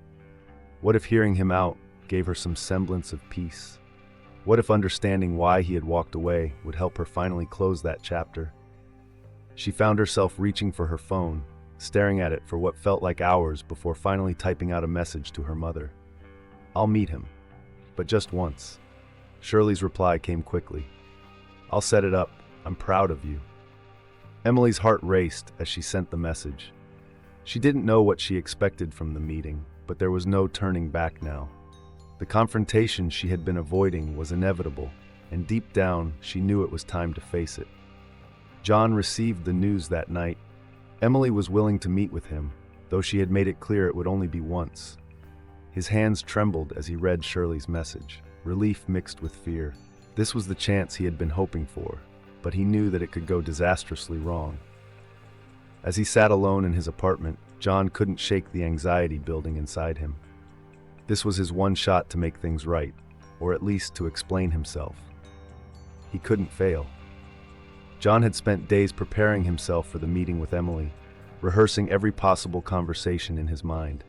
What if hearing him out gave her some semblance of peace? What if understanding why he had walked away would help her finally close that chapter? She found herself reaching for her phone, staring at it for what felt like hours before finally typing out a message to her mother. "I'll meet him, but just once." Shirley's reply came quickly. "I'll set it up. I'm proud of you." Emily's heart raced as she sent the message. She didn't know what she expected from the meeting, but there was no turning back now. The confrontation she had been avoiding was inevitable, and deep down, she knew it was time to face it. John received the news that night. Emily was willing to meet with him, though she had made it clear it would only be once. His hands trembled as he read Shirley's message, relief mixed with fear. This was the chance he had been hoping for, but he knew that it could go disastrously wrong. As he sat alone in his apartment, John couldn't shake the anxiety building inside him. This was his one shot to make things right, or at least to explain himself. He couldn't fail. John had spent days preparing himself for the meeting with Emily, rehearsing every possible conversation in his mind.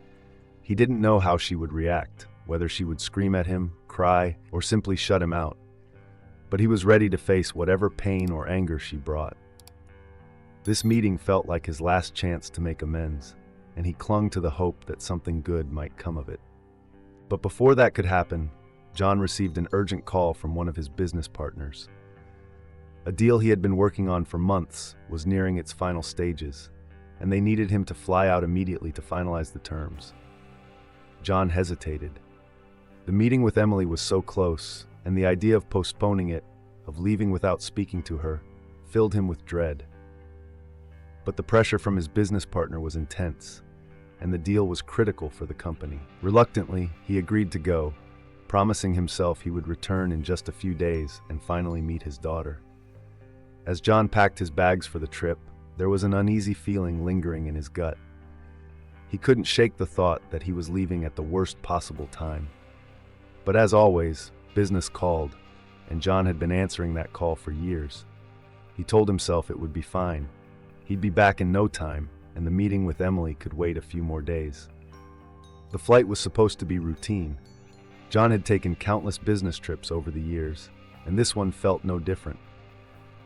He didn't know how she would react, whether she would scream at him, cry, or simply shut him out. But he was ready to face whatever pain or anger she brought. This meeting felt like his last chance to make amends, and he clung to the hope that something good might come of it. But before that could happen, John received an urgent call from one of his business partners. A deal he had been working on for months was nearing its final stages, and they needed him to fly out immediately to finalize the terms. John hesitated. The meeting with Emily was so close, and the idea of postponing it, of leaving without speaking to her, filled him with dread. But the pressure from his business partner was intense, and the deal was critical for the company. Reluctantly, he agreed to go, promising himself he would return in just a few days and finally meet his daughter. As John packed his bags for the trip, there was an uneasy feeling lingering in his gut. He couldn't shake the thought that he was leaving at the worst possible time. But as always, business called, and John had been answering that call for years. He told himself it would be fine. He'd be back in no time, and the meeting with Emily could wait a few more days. The flight was supposed to be routine. John had taken countless business trips over the years, and this one felt no different.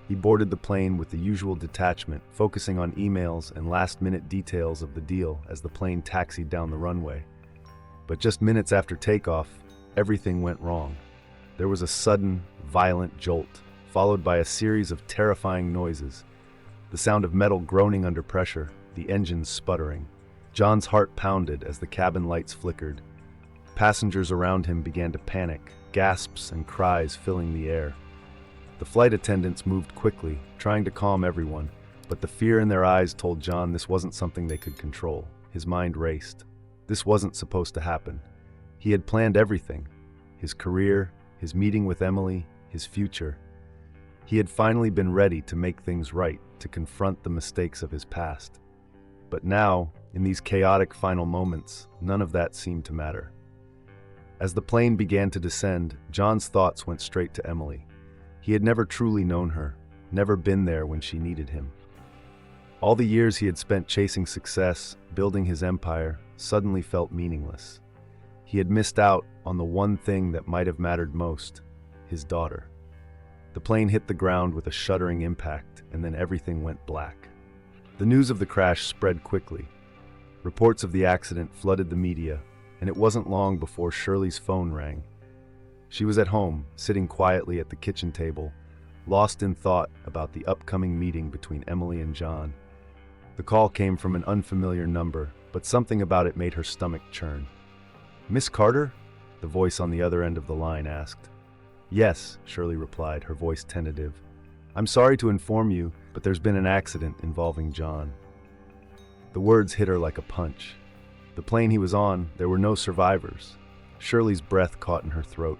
He boarded the plane with the usual detachment, focusing on emails and last-minute details of the deal as the plane taxied down the runway. But just minutes after takeoff, everything went wrong. There was a sudden, violent jolt, followed by a series of terrifying noises. The sound of metal groaning under pressure, the engines sputtering. John's heart pounded as the cabin lights flickered. Passengers around him began to panic, gasps and cries filling the air. The flight attendants moved quickly, trying to calm everyone, but the fear in their eyes told John this wasn't something they could control. His mind raced. This wasn't supposed to happen. He had planned everything: his career, his meeting with Emily, his future. He had finally been ready to make things right, to confront the mistakes of his past. But now, in these chaotic final moments, none of that seemed to matter. As the plane began to descend, John's thoughts went straight to Emily. He had never truly known her, never been there when she needed him. All the years he had spent chasing success, building his empire, suddenly felt meaningless. He had missed out on the one thing that might have mattered most: his daughter. The plane hit the ground with a shuddering impact, and then everything went black. The news of the crash spread quickly. Reports of the accident flooded the media, and it wasn't long before Shirley's phone rang. She was at home, sitting quietly at the kitchen table, lost in thought about the upcoming meeting between Emily and John. The call came from an unfamiliar number, but something about it made her stomach churn. "Miss Carter?" the voice on the other end of the line asked. "Yes," Shirley replied, her voice tentative. I'm sorry to inform you, but there's been an accident involving John. The words hit her like a punch. The plane he was on, there were no survivors. Shirley's breath caught in her throat.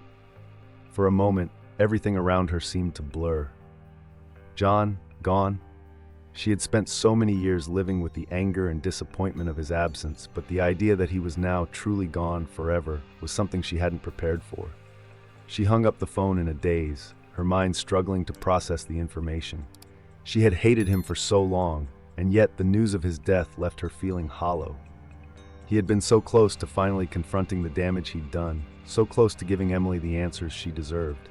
For a moment, everything around her seemed to blur. John, gone? She had spent so many years living with the anger and disappointment of his absence, but the idea that he was now truly gone forever was something she hadn't prepared for. She hung up the phone in a daze, her mind struggling to process the information. She had hated him for so long, and yet the news of his death left her feeling hollow. He had been so close to finally confronting the damage he'd done, so close to giving Emily the answers she deserved,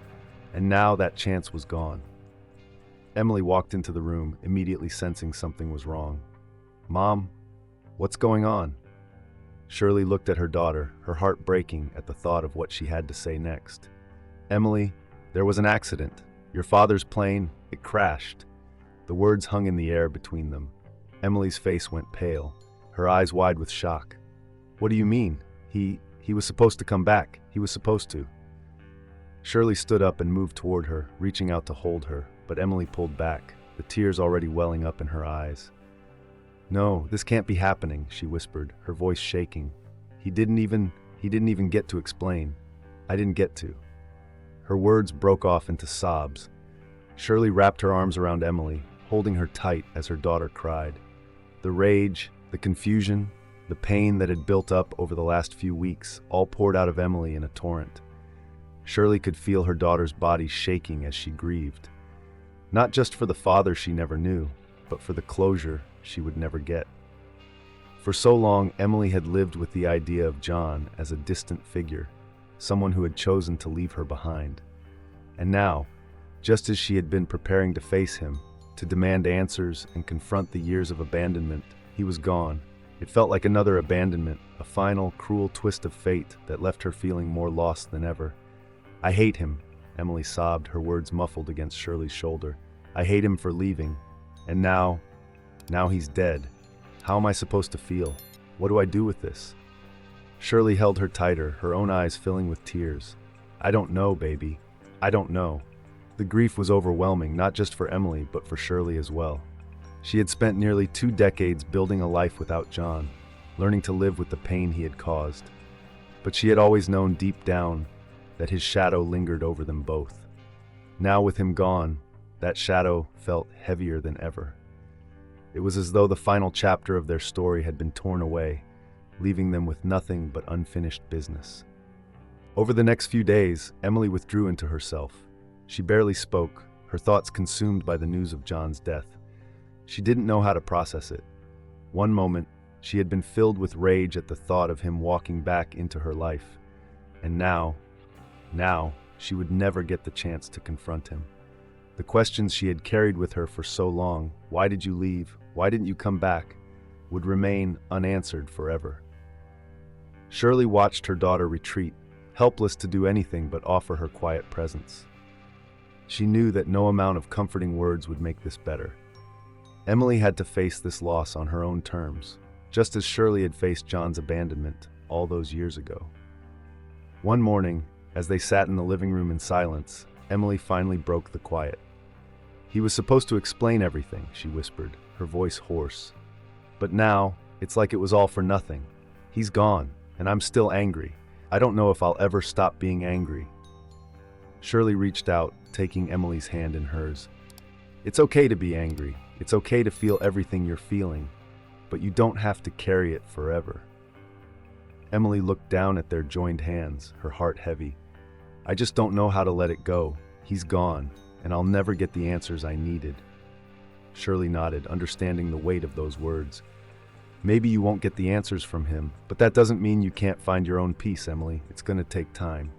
and now that chance was gone. Emily walked into the room, immediately sensing something was wrong. "Mom, what's going on?" Shirley looked at her daughter, her heart breaking at the thought of what she had to say next. "Emily, there was an accident. Your father's plane, it crashed." The words hung in the air between them. Emily's face went pale, her eyes wide with shock. "What do you mean? He was supposed to come back. He was supposed to." Shirley stood up and moved toward her, reaching out to hold her, but Emily pulled back, the tears already welling up in her eyes. "No, this can't be happening," she whispered, her voice shaking. He didn't even get to explain. I didn't get to." Her words broke off into sobs. Shirley wrapped her arms around Emily, holding her tight as her daughter cried. The rage, the confusion, the pain that had built up over the last few weeks all poured out of Emily in a torrent. Shirley could feel her daughter's body shaking as she grieved. Not just for the father she never knew, but for the closure she would never get. For so long, Emily had lived with the idea of John as a distant figure, someone who had chosen to leave her behind. And now, just as she had been preparing to face him, to demand answers and confront the years of abandonment, he was gone. It felt like another abandonment, a final, cruel twist of fate that left her feeling more lost than ever. "I hate him," Emily sobbed, her words muffled against Shirley's shoulder. "I hate him for leaving. And now he's dead. How am I supposed to feel? What do I do with this?" Shirley held her tighter, her own eyes filling with tears. "I don't know, baby. I don't know." The grief was overwhelming, not just for Emily, but for Shirley as well. She had spent nearly 2 decades building a life without John, learning to live with the pain he had caused. But she had always known deep down that his shadow lingered over them both. Now with him gone, that shadow felt heavier than ever. It was as though the final chapter of their story had been torn away, leaving them with nothing but unfinished business. Over the next few days, Emily withdrew into herself. She barely spoke, her thoughts consumed by the news of John's death. She didn't know how to process it. One moment, she had been filled with rage at the thought of him walking back into her life. And now, she would never get the chance to confront him. The questions she had carried with her for so long, "Why did you leave? Why didn't you come back?" would remain unanswered forever. Shirley watched her daughter retreat, helpless to do anything but offer her quiet presence. She knew that no amount of comforting words would make this better. Emily had to face this loss on her own terms, just as Shirley had faced John's abandonment all those years ago. One morning, as they sat in the living room in silence, Emily finally broke the quiet. "He was supposed to explain everything," she whispered, her voice hoarse. "But now, it's like it was all for nothing. He's gone, and I'm still angry. I don't know if I'll ever stop being angry." Shirley reached out, taking Emily's hand in hers. "It's okay to be angry. It's okay to feel everything you're feeling, but you don't have to carry it forever." Emily looked down at their joined hands, her heart heavy. "I just don't know how to let it go. He's gone, and I'll never get the answers I needed." Shirley nodded, understanding the weight of those words. "Maybe you won't get the answers from him, but that doesn't mean you can't find your own peace, Emily. It's going to take time."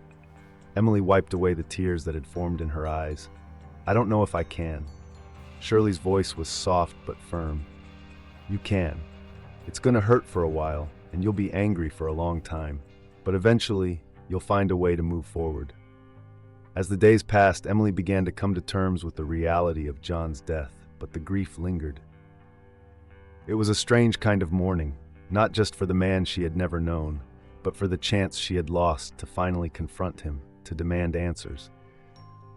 Emily wiped away the tears that had formed in her eyes. "I don't know if I can." Shirley's voice was soft but firm. "You can. It's going to hurt for a while, and you'll be angry for a long time, but eventually, you'll find a way to move forward." As the days passed, Emily began to come to terms with the reality of John's death, but the grief lingered. It was a strange kind of mourning, not just for the man she had never known, but for the chance she had lost to finally confront him, to demand answers.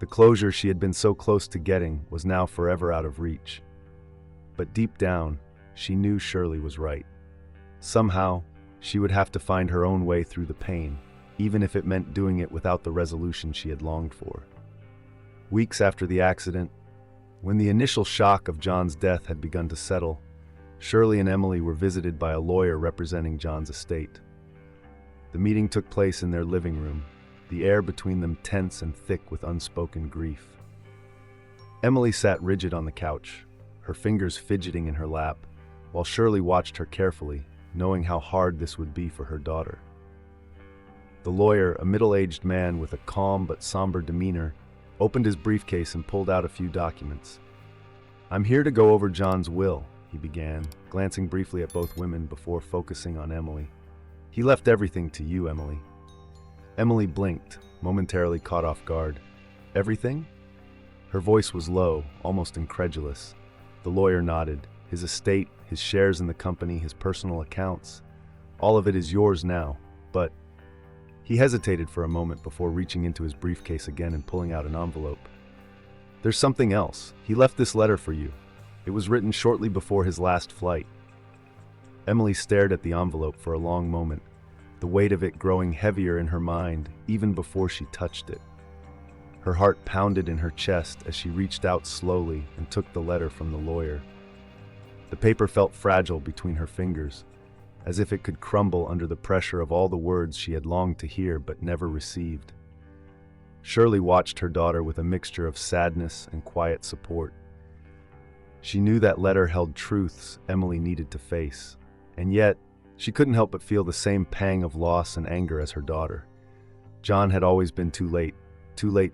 The closure she had been so close to getting was now forever out of reach. But deep down, she knew Shirley was right. Somehow, she would have to find her own way through the pain, even if it meant doing it without the resolution she had longed for. Weeks after the accident, when the initial shock of John's death had begun to settle, Shirley and Emily were visited by a lawyer representing John's estate. The meeting took place in their living room, the air between them tense and thick with unspoken grief. Emily sat rigid on the couch, her fingers fidgeting in her lap, while Shirley watched her carefully, knowing how hard this would be for her daughter. The lawyer, a middle-aged man with a calm but somber demeanor, opened his briefcase and pulled out a few documents. "I'm here to go over John's will," he began, glancing briefly at both women before focusing on Emily. "He left everything to you, Emily." Emily blinked, momentarily caught off guard. "Everything?" Her voice was low, almost incredulous. The lawyer nodded. "His estate, his shares in the company, his personal accounts. All of it is yours now, but..." He hesitated for a moment before reaching into his briefcase again and pulling out an envelope. "There's something else. He left this letter for you. It was written shortly before his last flight." Emily stared at the envelope for a long moment, the weight of it growing heavier in her mind even before she touched it. Her heart pounded in her chest as she reached out slowly and took the letter from the lawyer. The paper felt fragile between her fingers, as if it could crumble under the pressure of all the words she had longed to hear but never received. Shirley watched her daughter with a mixture of sadness and quiet support. She knew that letter held truths Emily needed to face, and yet she couldn't help but feel the same pang of loss and anger as her daughter. John had always been too late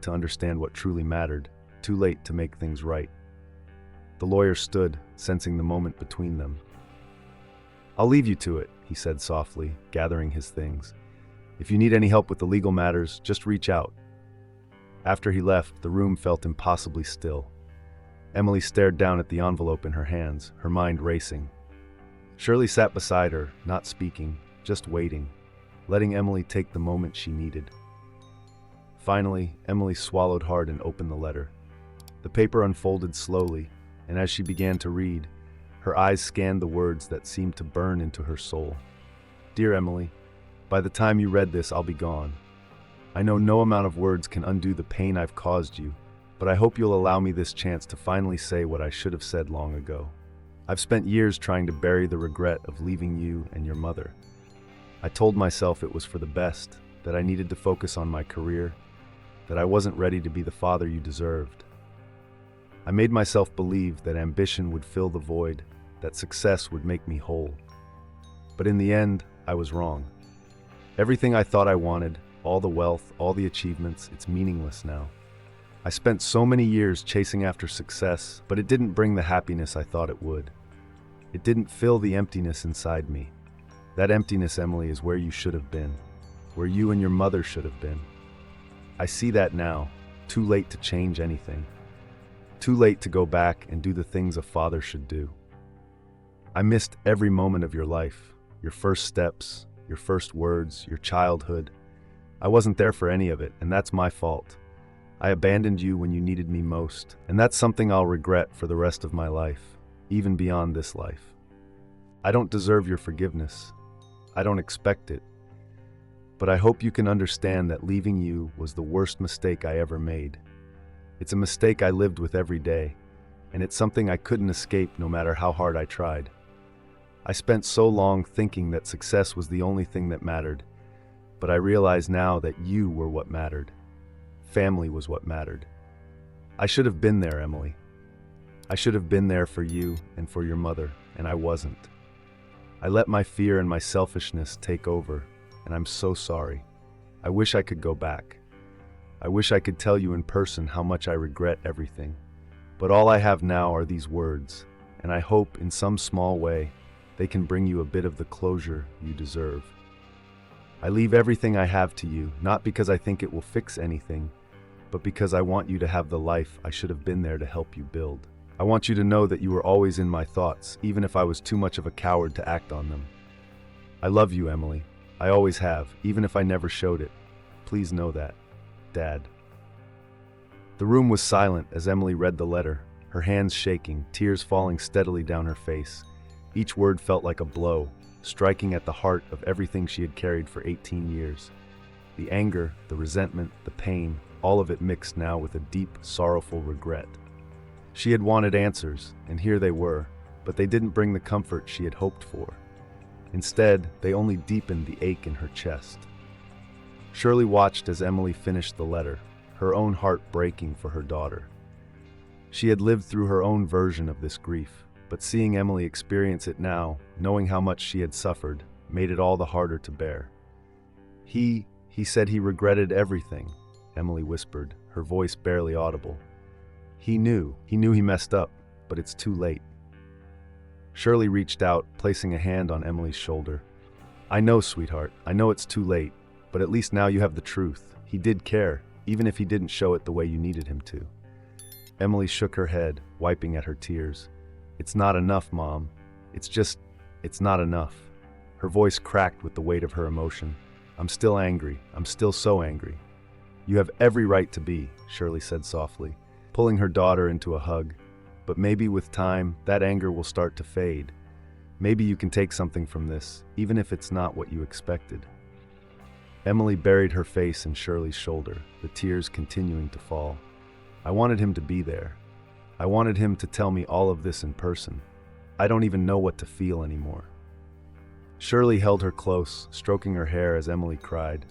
to understand what truly mattered, too late to make things right. The lawyer stood, sensing the moment between them. "I'll leave you to it," he said softly, gathering his things. "If you need any help with the legal matters, just reach out." After he left, the room felt impossibly still. Emily stared down at the envelope in her hands, her mind racing. Shirley sat beside her, not speaking, just waiting, letting Emily take the moment she needed. Finally, Emily swallowed hard and opened the letter. The paper unfolded slowly, and as she began to read, her eyes scanned the words that seemed to burn into her soul. "Dear Emily, by the time you read this, I'll be gone. I know no amount of words can undo the pain I've caused you, but I hope you'll allow me this chance to finally say what I should have said long ago. I've spent years trying to bury the regret of leaving you and your mother. I told myself it was for the best, that I needed to focus on my career, that I wasn't ready to be the father you deserved. I made myself believe that ambition would fill the void, that success would make me whole. But in the end, I was wrong. Everything I thought I wanted, all the wealth, all the achievements, it's meaningless now. I spent so many years chasing after success, but it didn't bring the happiness I thought it would. It didn't fill the emptiness inside me. That emptiness, Emily, is where you should have been, where you and your mother should have been. I see that now, too late to change anything. Too late to go back and do the things a father should do. I missed every moment of your life, your first steps, your first words, your childhood. I wasn't there for any of it, and that's my fault. I abandoned you when you needed me most, and that's something I'll regret for the rest of my life, even beyond this life. I don't deserve your forgiveness. I don't expect it. But I hope you can understand that leaving you was the worst mistake I ever made. It's a mistake I lived with every day, and it's something I couldn't escape no matter how hard I tried. I spent so long thinking that success was the only thing that mattered, but I realize now that you were what mattered. Family was what mattered. I should have been there, Emily. I should have been there for you and for your mother, and I wasn't. I let my fear and my selfishness take over, and I'm so sorry. I wish I could go back. I wish I could tell you in person how much I regret everything. But all I have now are these words, and I hope in some small way they can bring you a bit of the closure you deserve. I leave everything I have to you, not because I think it will fix anything, but because I want you to have the life I should have been there to help you build. I want you to know that you were always in my thoughts, even if I was too much of a coward to act on them. I love you, Emily. I always have, even if I never showed it. Please know that, Dad. The room was silent as Emily read the letter, her hands shaking, tears falling steadily down her face. Each word felt like a blow, striking at the heart of everything she had carried for 18 years. The anger, the resentment, the pain, all of it mixed now with a deep, sorrowful regret. She had wanted answers, and here they were, but they didn't bring the comfort she had hoped for. Instead, they only deepened the ache in her chest. Shirley watched as Emily finished the letter, her own heart breaking for her daughter. She had lived through her own version of this grief, but seeing Emily experience it now, knowing how much she had suffered, made it all the harder to bear. He said he regretted everything, Emily whispered, her voice barely audible. He knew he messed up, but it's too late. Shirley reached out, placing a hand on Emily's shoulder. I know, sweetheart, I know it's too late, but at least now you have the truth. He did care, even if he didn't show it the way you needed him to. Emily shook her head, wiping at her tears. It's not enough, Mom. It's not enough. Her voice cracked with the weight of her emotion. I'm still angry. I'm still so angry. You have every right to be, Shirley said softly, pulling her daughter into a hug. But maybe with time, that anger will start to fade. Maybe you can take something from this, even if it's not what you expected. Emily buried her face in Shirley's shoulder, the tears continuing to fall. I wanted him to be there. I wanted him to tell me all of this in person. I don't even know what to feel anymore. Shirley held her close, stroking her hair as Emily cried.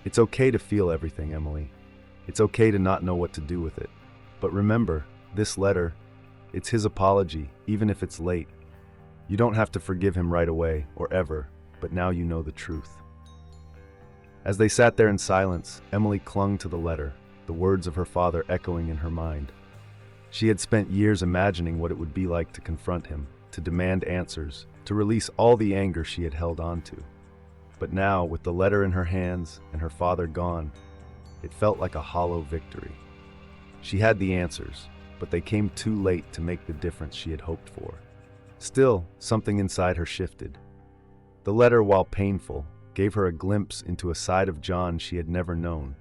It's okay to feel everything, Emily. It's okay to not know what to do with it. But remember, this letter, it's his apology, even if it's late. You don't have to forgive him right away, or ever, but now you know the truth. As they sat there in silence, Emily clung to the letter, the words of her father echoing in her mind. She had spent years imagining what it would be like to confront him, to demand answers, to release all the anger she had held on to. But now, with the letter in her hands and her father gone, it felt like a hollow victory. She had the answers, but they came too late to make the difference she had hoped for. Still, something inside her shifted. The letter, while painful, gave her a glimpse into a side of John she had never known,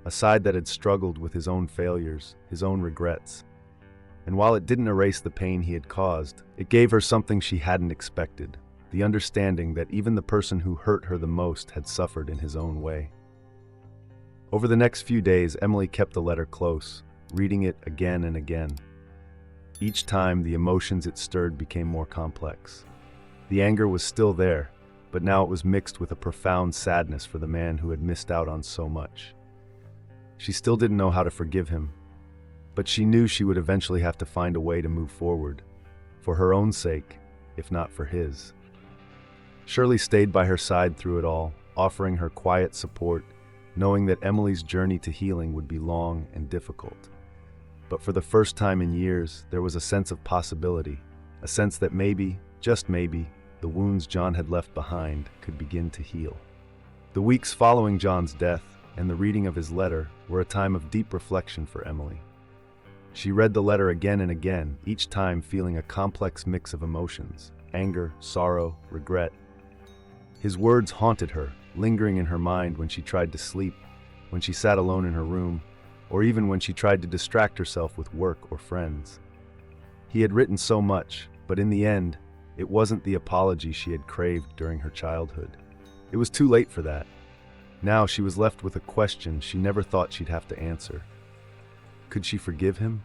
a side that had struggled with his own failures, his own regrets. And while it didn't erase the pain he had caused, it gave her something she hadn't expected, the understanding that even the person who hurt her the most had suffered in his own way. Over the next few days, Emily kept the letter close, reading it again and again. Each time, the emotions it stirred became more complex. The anger was still there, but now it was mixed with a profound sadness for the man who had missed out on so much. She still didn't know how to forgive him, but she knew she would eventually have to find a way to move forward, for her own sake, if not for his. Shirley stayed by her side through it all, offering her quiet support, knowing that Emily's journey to healing would be long and difficult. But for the first time in years, there was a sense of possibility, a sense that maybe, just maybe, the wounds John had left behind could begin to heal. The weeks following John's death and the reading of his letter were a time of deep reflection for Emily. She read the letter again and again, each time feeling a complex mix of emotions: anger, sorrow, regret. His words haunted her, lingering in her mind when she tried to sleep, when she sat alone in her room, or even when she tried to distract herself with work or friends. He had written so much, but in the end, it wasn't the apology she had craved during her childhood. It was too late for that. Now she was left with a question she never thought she'd have to answer. Could she forgive him?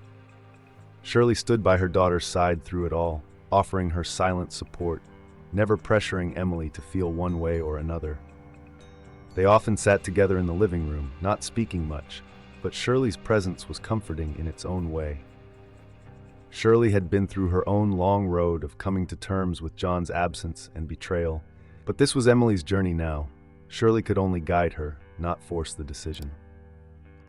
Shirley stood by her daughter's side through it all, offering her silent support, never pressuring Emily to feel one way or another. They often sat together in the living room, not speaking much, but Shirley's presence was comforting in its own way. Shirley had been through her own long road of coming to terms with John's absence and betrayal, but this was Emily's journey now. Shirley could only guide her, not force the decision.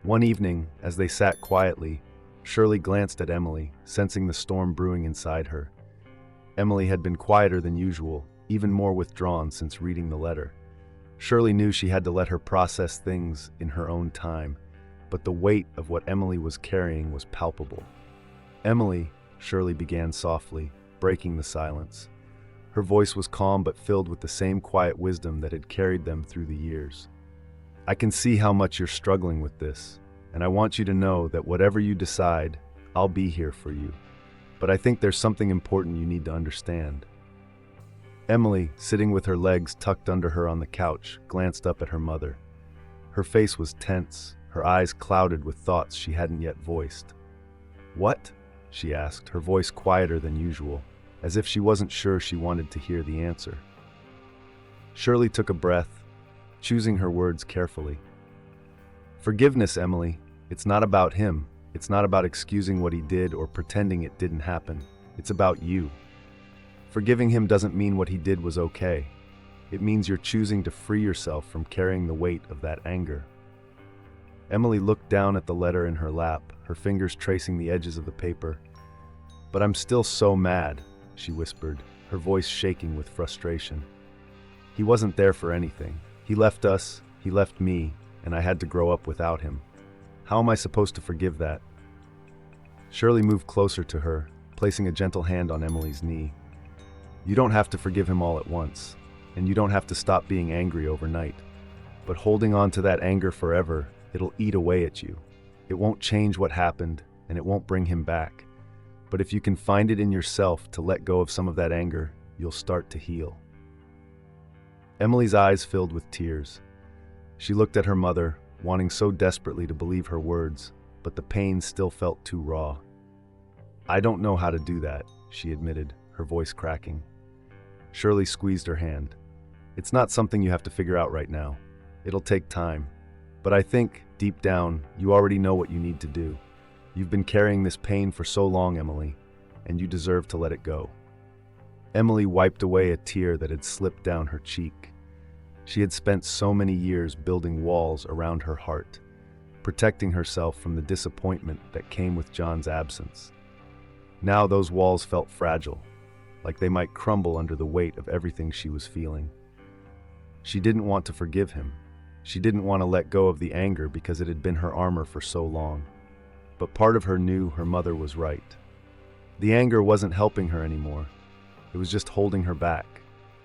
One evening, as they sat quietly, Shirley glanced at Emily, sensing the storm brewing inside her. Emily had been quieter than usual, even more withdrawn since reading the letter. Shirley knew she had to let her process things in her own time, but the weight of what Emily was carrying was palpable. Emily, Shirley began softly, breaking the silence. Her voice was calm but filled with the same quiet wisdom that had carried them through the years. I can see how much you're struggling with this. and I want you to know that whatever you decide, I'll be here for you. But I think there's something important you need to understand." Emily, sitting with her legs tucked under her on the couch, glanced up at her mother. Her face was tense, her eyes clouded with thoughts she hadn't yet voiced. "What?" she asked, her voice quieter than usual, as if she wasn't sure she wanted to hear the answer. Shirley took a breath, choosing her words carefully. "Forgiveness, Emily. It's not about him. It's not about excusing what he did or pretending it didn't happen. It's about you. Forgiving him doesn't mean what he did was okay. It means you're choosing to free yourself from carrying the weight of that anger." Emily looked down at the letter in her lap, her fingers tracing the edges of the paper. "But I'm still so mad," she whispered, her voice shaking with frustration. "He wasn't there for anything. He left us, he left me, and I had to grow up without him. How am I supposed to forgive that?" Shirley moved closer to her, placing a gentle hand on Emily's knee. "You don't have to forgive him all at once, and you don't have to stop being angry overnight. But holding on to that anger forever, it'll eat away at you. It won't change what happened, and it won't bring him back. But if you can find it in yourself to let go of some of that anger, you'll start to heal." Emily's eyes filled with tears. She looked at her mother, wanting so desperately to believe her words, but the pain still felt too raw. "I don't know how to do that," she admitted, her voice cracking. Shirley squeezed her hand. "It's not something you have to figure out right now. It'll take time. But I think, deep down, you already know what you need to do. You've been carrying this pain for so long, Emily, and you deserve to let it go." Emily wiped away a tear that had slipped down her cheek. She had spent so many years building walls around her heart, protecting herself from the disappointment that came with John's absence. Now those walls felt fragile, like they might crumble under the weight of everything she was feeling. She didn't want to forgive him. She didn't want to let go of the anger because it had been her armor for so long. But part of her knew her mother was right. The anger wasn't helping her anymore. It was just holding her back.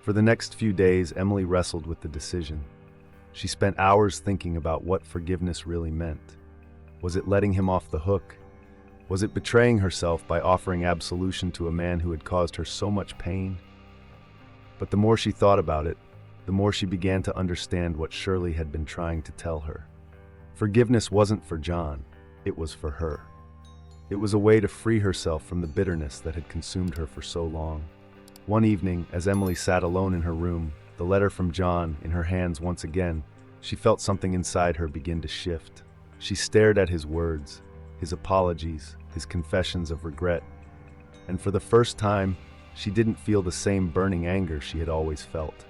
For the next few days, Emily wrestled with the decision. She spent hours thinking about what forgiveness really meant. Was it letting him off the hook? Was it betraying herself by offering absolution to a man who had caused her so much pain? But the more she thought about it, the more she began to understand what Shirley had been trying to tell her. Forgiveness wasn't for John, it was for her. It was a way to free herself from the bitterness that had consumed her for so long. One evening, as Emily sat alone in her room, the letter from John in her hands once again, she felt something inside her begin to shift. She stared at his words, his apologies, his confessions of regret, and for the first time, she didn't feel the same burning anger she had always felt.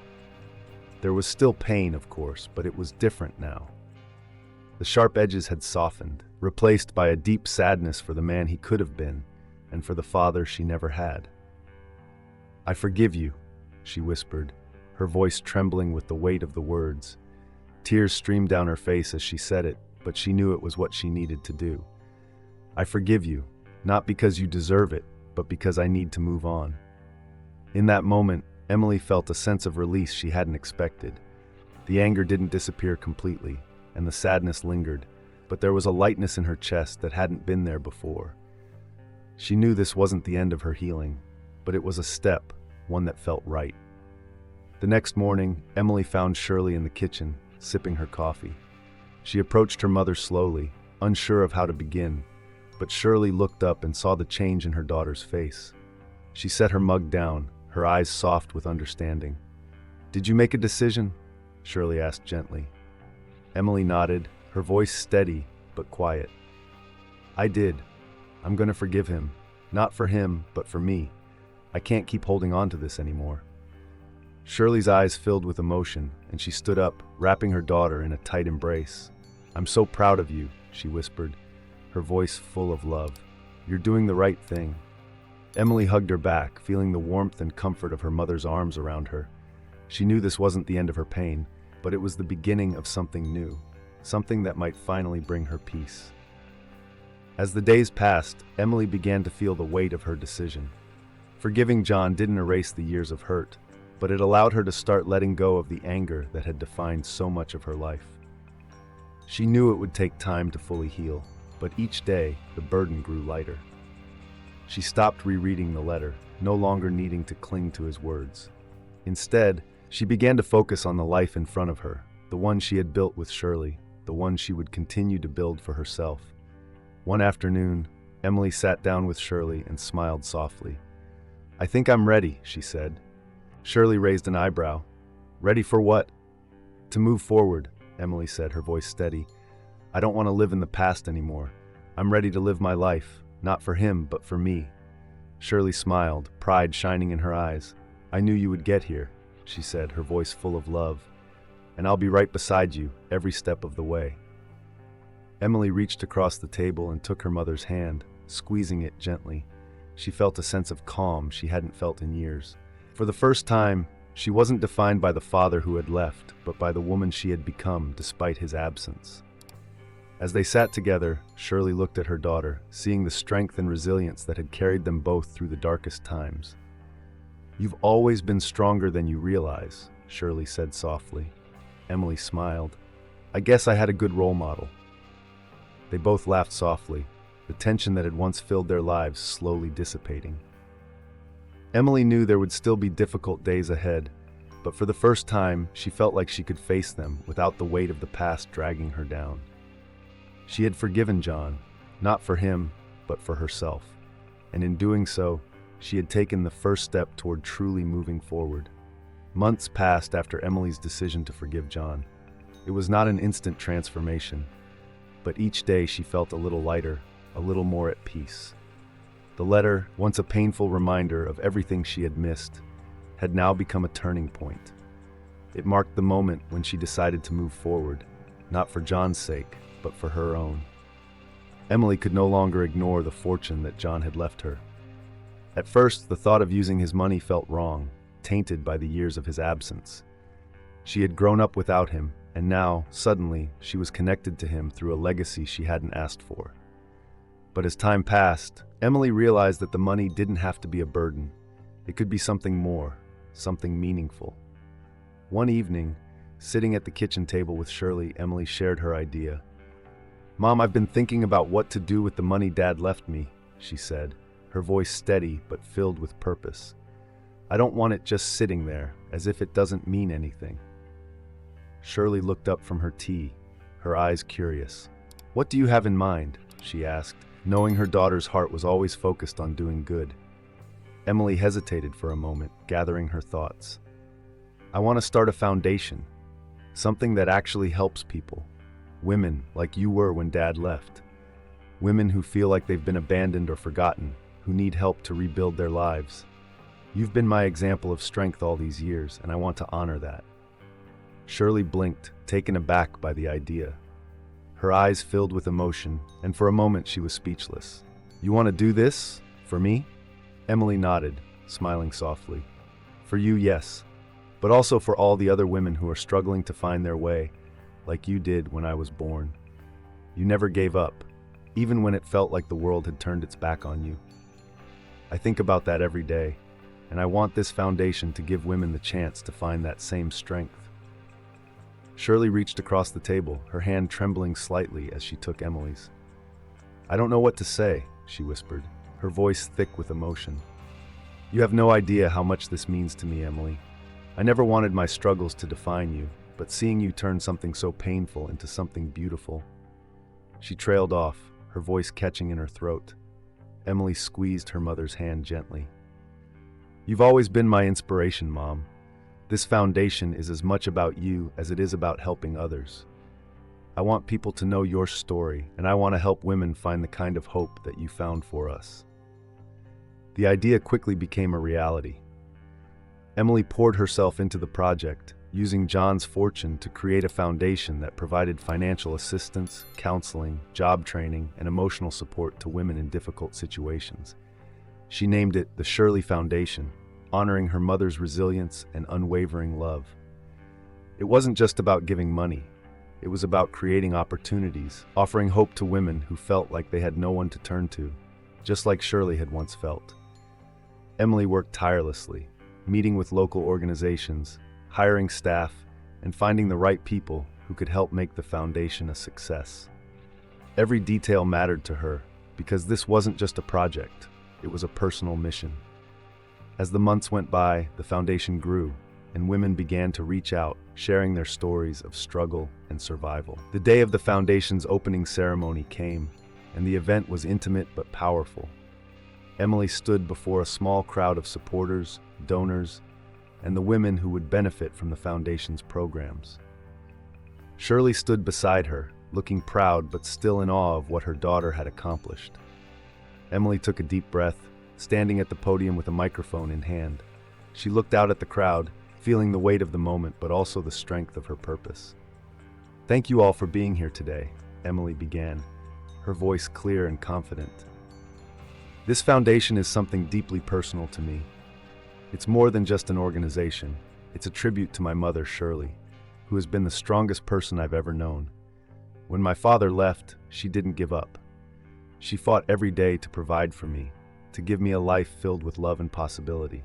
There was still pain, of course, but it was different now. The sharp edges had softened, replaced by a deep sadness for the man he could have been, and for the father she never had. "I forgive you," she whispered, her voice trembling with the weight of the words. Tears streamed down her face as she said it, but she knew it was what she needed to do. "I forgive you, not because you deserve it, but because I need to move on." In that moment, Emily felt a sense of release she hadn't expected. The anger didn't disappear completely, and the sadness lingered, but there was a lightness in her chest that hadn't been there before. She knew this wasn't the end of her healing, but it was a step, one that felt right. The next morning, Emily found Shirley in the kitchen, sipping her coffee. She approached her mother slowly, unsure of how to begin, but Shirley looked up and saw the change in her daughter's face. She set her mug down, her eyes soft with understanding. "Did you make a decision?" Shirley asked gently. Emily nodded, her voice steady but quiet. "I did. I'm going to forgive him. Not for him, but for me. I can't keep holding on to this anymore." Shirley's eyes filled with emotion, and she stood up, wrapping her daughter in a tight embrace. "I'm so proud of you," she whispered, her voice full of love. "You're doing the right thing." Emily hugged her back, feeling the warmth and comfort of her mother's arms around her. She knew this wasn't the end of her pain, but it was the beginning of something new, something that might finally bring her peace. As the days passed, Emily began to feel the weight of her decision. Forgiving John didn't erase the years of hurt, but it allowed her to start letting go of the anger that had defined so much of her life. She knew it would take time to fully heal, but each day the burden grew lighter. She stopped rereading the letter, no longer needing to cling to his words. Instead, she began to focus on the life in front of her, the one she had built with Shirley, the one she would continue to build for herself. One afternoon, Emily sat down with Shirley and smiled softly. "I think I'm ready," she said. Shirley raised an eyebrow. "Ready for what?" "To move forward," Emily said, her voice steady. "I don't want to live in the past anymore. I'm ready to live my life, not for him, but for me." Shirley smiled, pride shining in her eyes. "I knew you would get here," she said, her voice full of love. "And I'll be right beside you, every step of the way." Emily reached across the table and took her mother's hand, squeezing it gently. She felt a sense of calm she hadn't felt in years. For the first time, she wasn't defined by the father who had left, but by the woman she had become despite his absence. As they sat together, Shirley looked at her daughter, seeing the strength and resilience that had carried them both through the darkest times. "You've always been stronger than you realize," Shirley said softly. Emily smiled. "I guess I had a good role model." They both laughed softly, the tension that had once filled their lives slowly dissipating. Emily knew there would still be difficult days ahead, but for the first time, she felt like she could face them without the weight of the past dragging her down. She had forgiven John, not for him, but for herself, and in doing so, she had taken the first step toward truly moving forward. Months passed after Emily's decision to forgive John. It was not an instant transformation, but each day she felt a little lighter, a little more at peace. The letter, once a painful reminder of everything she had missed, had now become a turning point. It marked the moment when she decided to move forward, not for John's sake, but for her own. Emily could no longer ignore the fortune that John had left her. At first, the thought of using his money felt wrong, tainted by the years of his absence. She had grown up without him, and now, suddenly, she was connected to him through a legacy she hadn't asked for. But as time passed, Emily realized that the money didn't have to be a burden. It could be something more, something meaningful. One evening, sitting at the kitchen table with Shirley, Emily shared her idea. "Mom, I've been thinking about what to do with the money Dad left me," she said, her voice steady but filled with purpose. "I don't want it just sitting there, as if it doesn't mean anything." Shirley looked up from her tea, her eyes curious. "What do you have in mind?" she asked, knowing her daughter's heart was always focused on doing good. Emily hesitated for a moment, gathering her thoughts. "I want to start a foundation, something that actually helps people. Women like you were when Dad left. Women who feel like they've been abandoned or forgotten, who need help to rebuild their lives. You've been my example of strength all these years, and I want to honor that." Shirley blinked, taken aback by the idea. Her eyes filled with emotion, and for a moment she was speechless. "You want to do this? For me?" Emily nodded, smiling softly. "For you, yes, but also for all the other women who are struggling to find their way, like you did when I was born. You never gave up, even when it felt like the world had turned its back on you. I think about that every day, and I want this foundation to give women the chance to find that same strength." Shirley reached across the table, her hand trembling slightly as she took Emily's. "I don't know what to say," she whispered, her voice thick with emotion. "You have no idea how much this means to me, Emily. I never wanted my struggles to define you, but seeing you turn something so painful into something beautiful." She trailed off, her voice catching in her throat. Emily squeezed her mother's hand gently. "You've always been my inspiration, Mom. This foundation is as much about you as it is about helping others. I want people to know your story, and I want to help women find the kind of hope that you found for us." The idea quickly became a reality. Emily poured herself into the project, using John's fortune to create a foundation that provided financial assistance, counseling, job training, and emotional support to women in difficult situations. She named it the Shirley Foundation, honoring her mother's resilience and unwavering love. It wasn't just about giving money. It was about creating opportunities, offering hope to women who felt like they had no one to turn to, just like Shirley had once felt. Emily worked tirelessly, meeting with local organizations, hiring staff, and finding the right people who could help make the foundation a success. Every detail mattered to her because this wasn't just a project, it was a personal mission. As the months went by, the foundation grew, and women began to reach out, sharing their stories of struggle and survival. The day of the foundation's opening ceremony came, and the event was intimate but powerful. Emily stood before a small crowd of supporters, donors, and the women who would benefit from the foundation's programs. Shirley stood beside her, looking proud but still in awe of what her daughter had accomplished. Emily took a deep breath, standing at the podium with a microphone in hand. She looked out at the crowd, feeling the weight of the moment but also the strength of her purpose. "Thank you all for being here today," Emily began, her voice clear and confident. "This foundation is something deeply personal to me. It's more than just an organization. It's a tribute to my mother, Shirley, who has been the strongest person I've ever known. When my father left, she didn't give up. She fought every day to provide for me, to give me a life filled with love and possibility.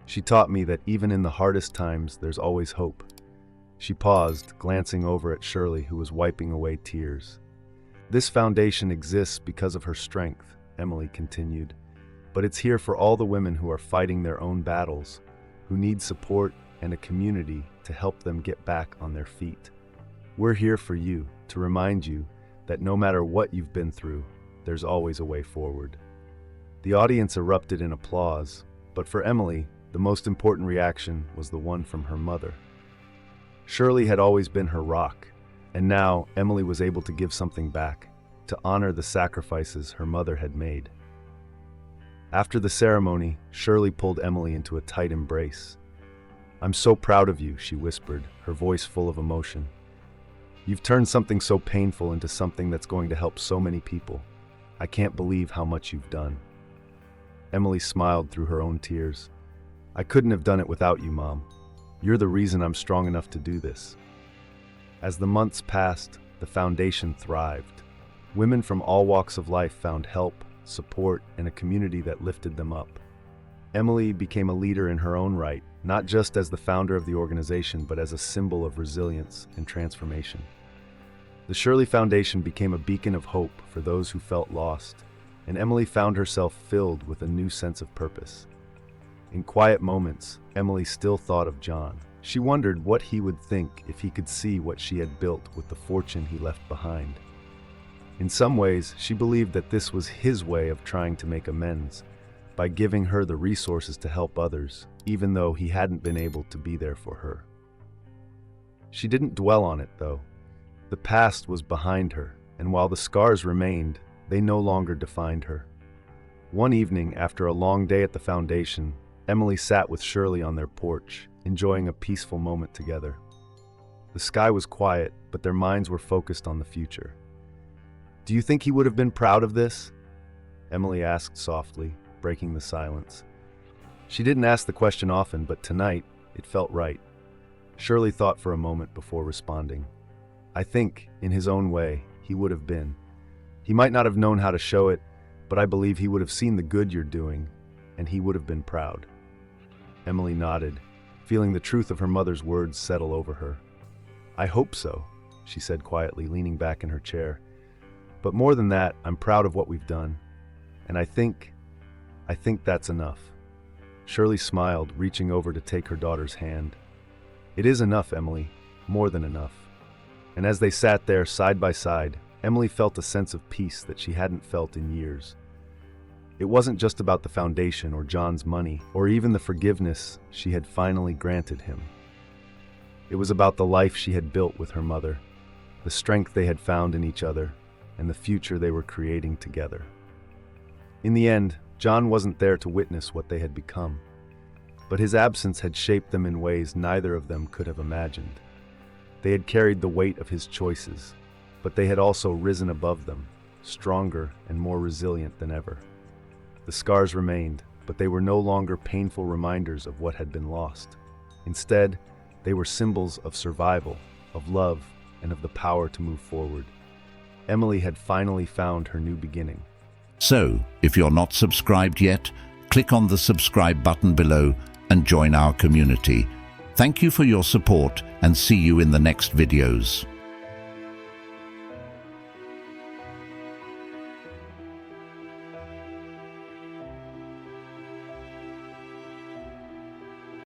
She taught me that even in the hardest times, there's always hope." She paused, glancing over at Shirley, who was wiping away tears. "This foundation exists because of her strength," Emily continued, "but it's here for all the women who are fighting their own battles, who need support and a community to help them get back on their feet. We're here for you, to remind you that no matter what you've been through, there's always a way forward." The audience erupted in applause, but for Emily, the most important reaction was the one from her mother. Shirley had always been her rock, and now Emily was able to give something back, to honor the sacrifices her mother had made. After the ceremony, Shirley pulled Emily into a tight embrace. "I'm so proud of you," she whispered, her voice full of emotion. "You've turned something so painful into something that's going to help so many people. I can't believe how much you've done." Emily smiled through her own tears. "I couldn't have done it without you, Mom. You're the reason I'm strong enough to do this." As the months passed, the foundation thrived. Women from all walks of life found help, support, and a community that lifted them up. Emily became a leader in her own right, not just as the founder of the organization, but as a symbol of resilience and transformation. The Shirley Foundation became a beacon of hope for those who felt lost, and Emily found herself filled with a new sense of purpose. In quiet moments, Emily still thought of John. She wondered what he would think if he could see what she had built with the fortune he left behind. In some ways, she believed that this was his way of trying to make amends, by giving her the resources to help others, even though he hadn't been able to be there for her. She didn't dwell on it, though. The past was behind her, and while the scars remained, they no longer defined her. One evening, after a long day at the foundation, Emily sat with Shirley on their porch, enjoying a peaceful moment together. The sky was quiet, but their minds were focused on the future. "Do you think he would have been proud of this?" Emily asked softly, breaking the silence. She didn't ask the question often, but tonight, it felt right. Shirley thought for a moment before responding. "I think, in his own way, he would have been. He might not have known how to show it, but I believe he would have seen the good you're doing, and he would have been proud." Emily nodded, feeling the truth of her mother's words settle over her. "I hope so," she said quietly, leaning back in her chair. "But more than that, I'm proud of what we've done. And I think that's enough." Shirley smiled, reaching over to take her daughter's hand. "It is enough, Emily, more than enough." And as they sat there side by side, Emily felt a sense of peace that she hadn't felt in years. It wasn't just about the foundation or John's money, or even the forgiveness she had finally granted him. It was about the life she had built with her mother, the strength they had found in each other, and the future they were creating together. In the end, John wasn't there to witness what they had become, but his absence had shaped them in ways neither of them could have imagined. They had carried the weight of his choices, but they had also risen above them, stronger and more resilient than ever. The scars remained, but they were no longer painful reminders of what had been lost. Instead, they were symbols of survival, of love, and of the power to move forward. Emily had finally found her new beginning. So, if you're not subscribed yet, click on the subscribe button below and join our community. Thank you for your support and see you in the next videos.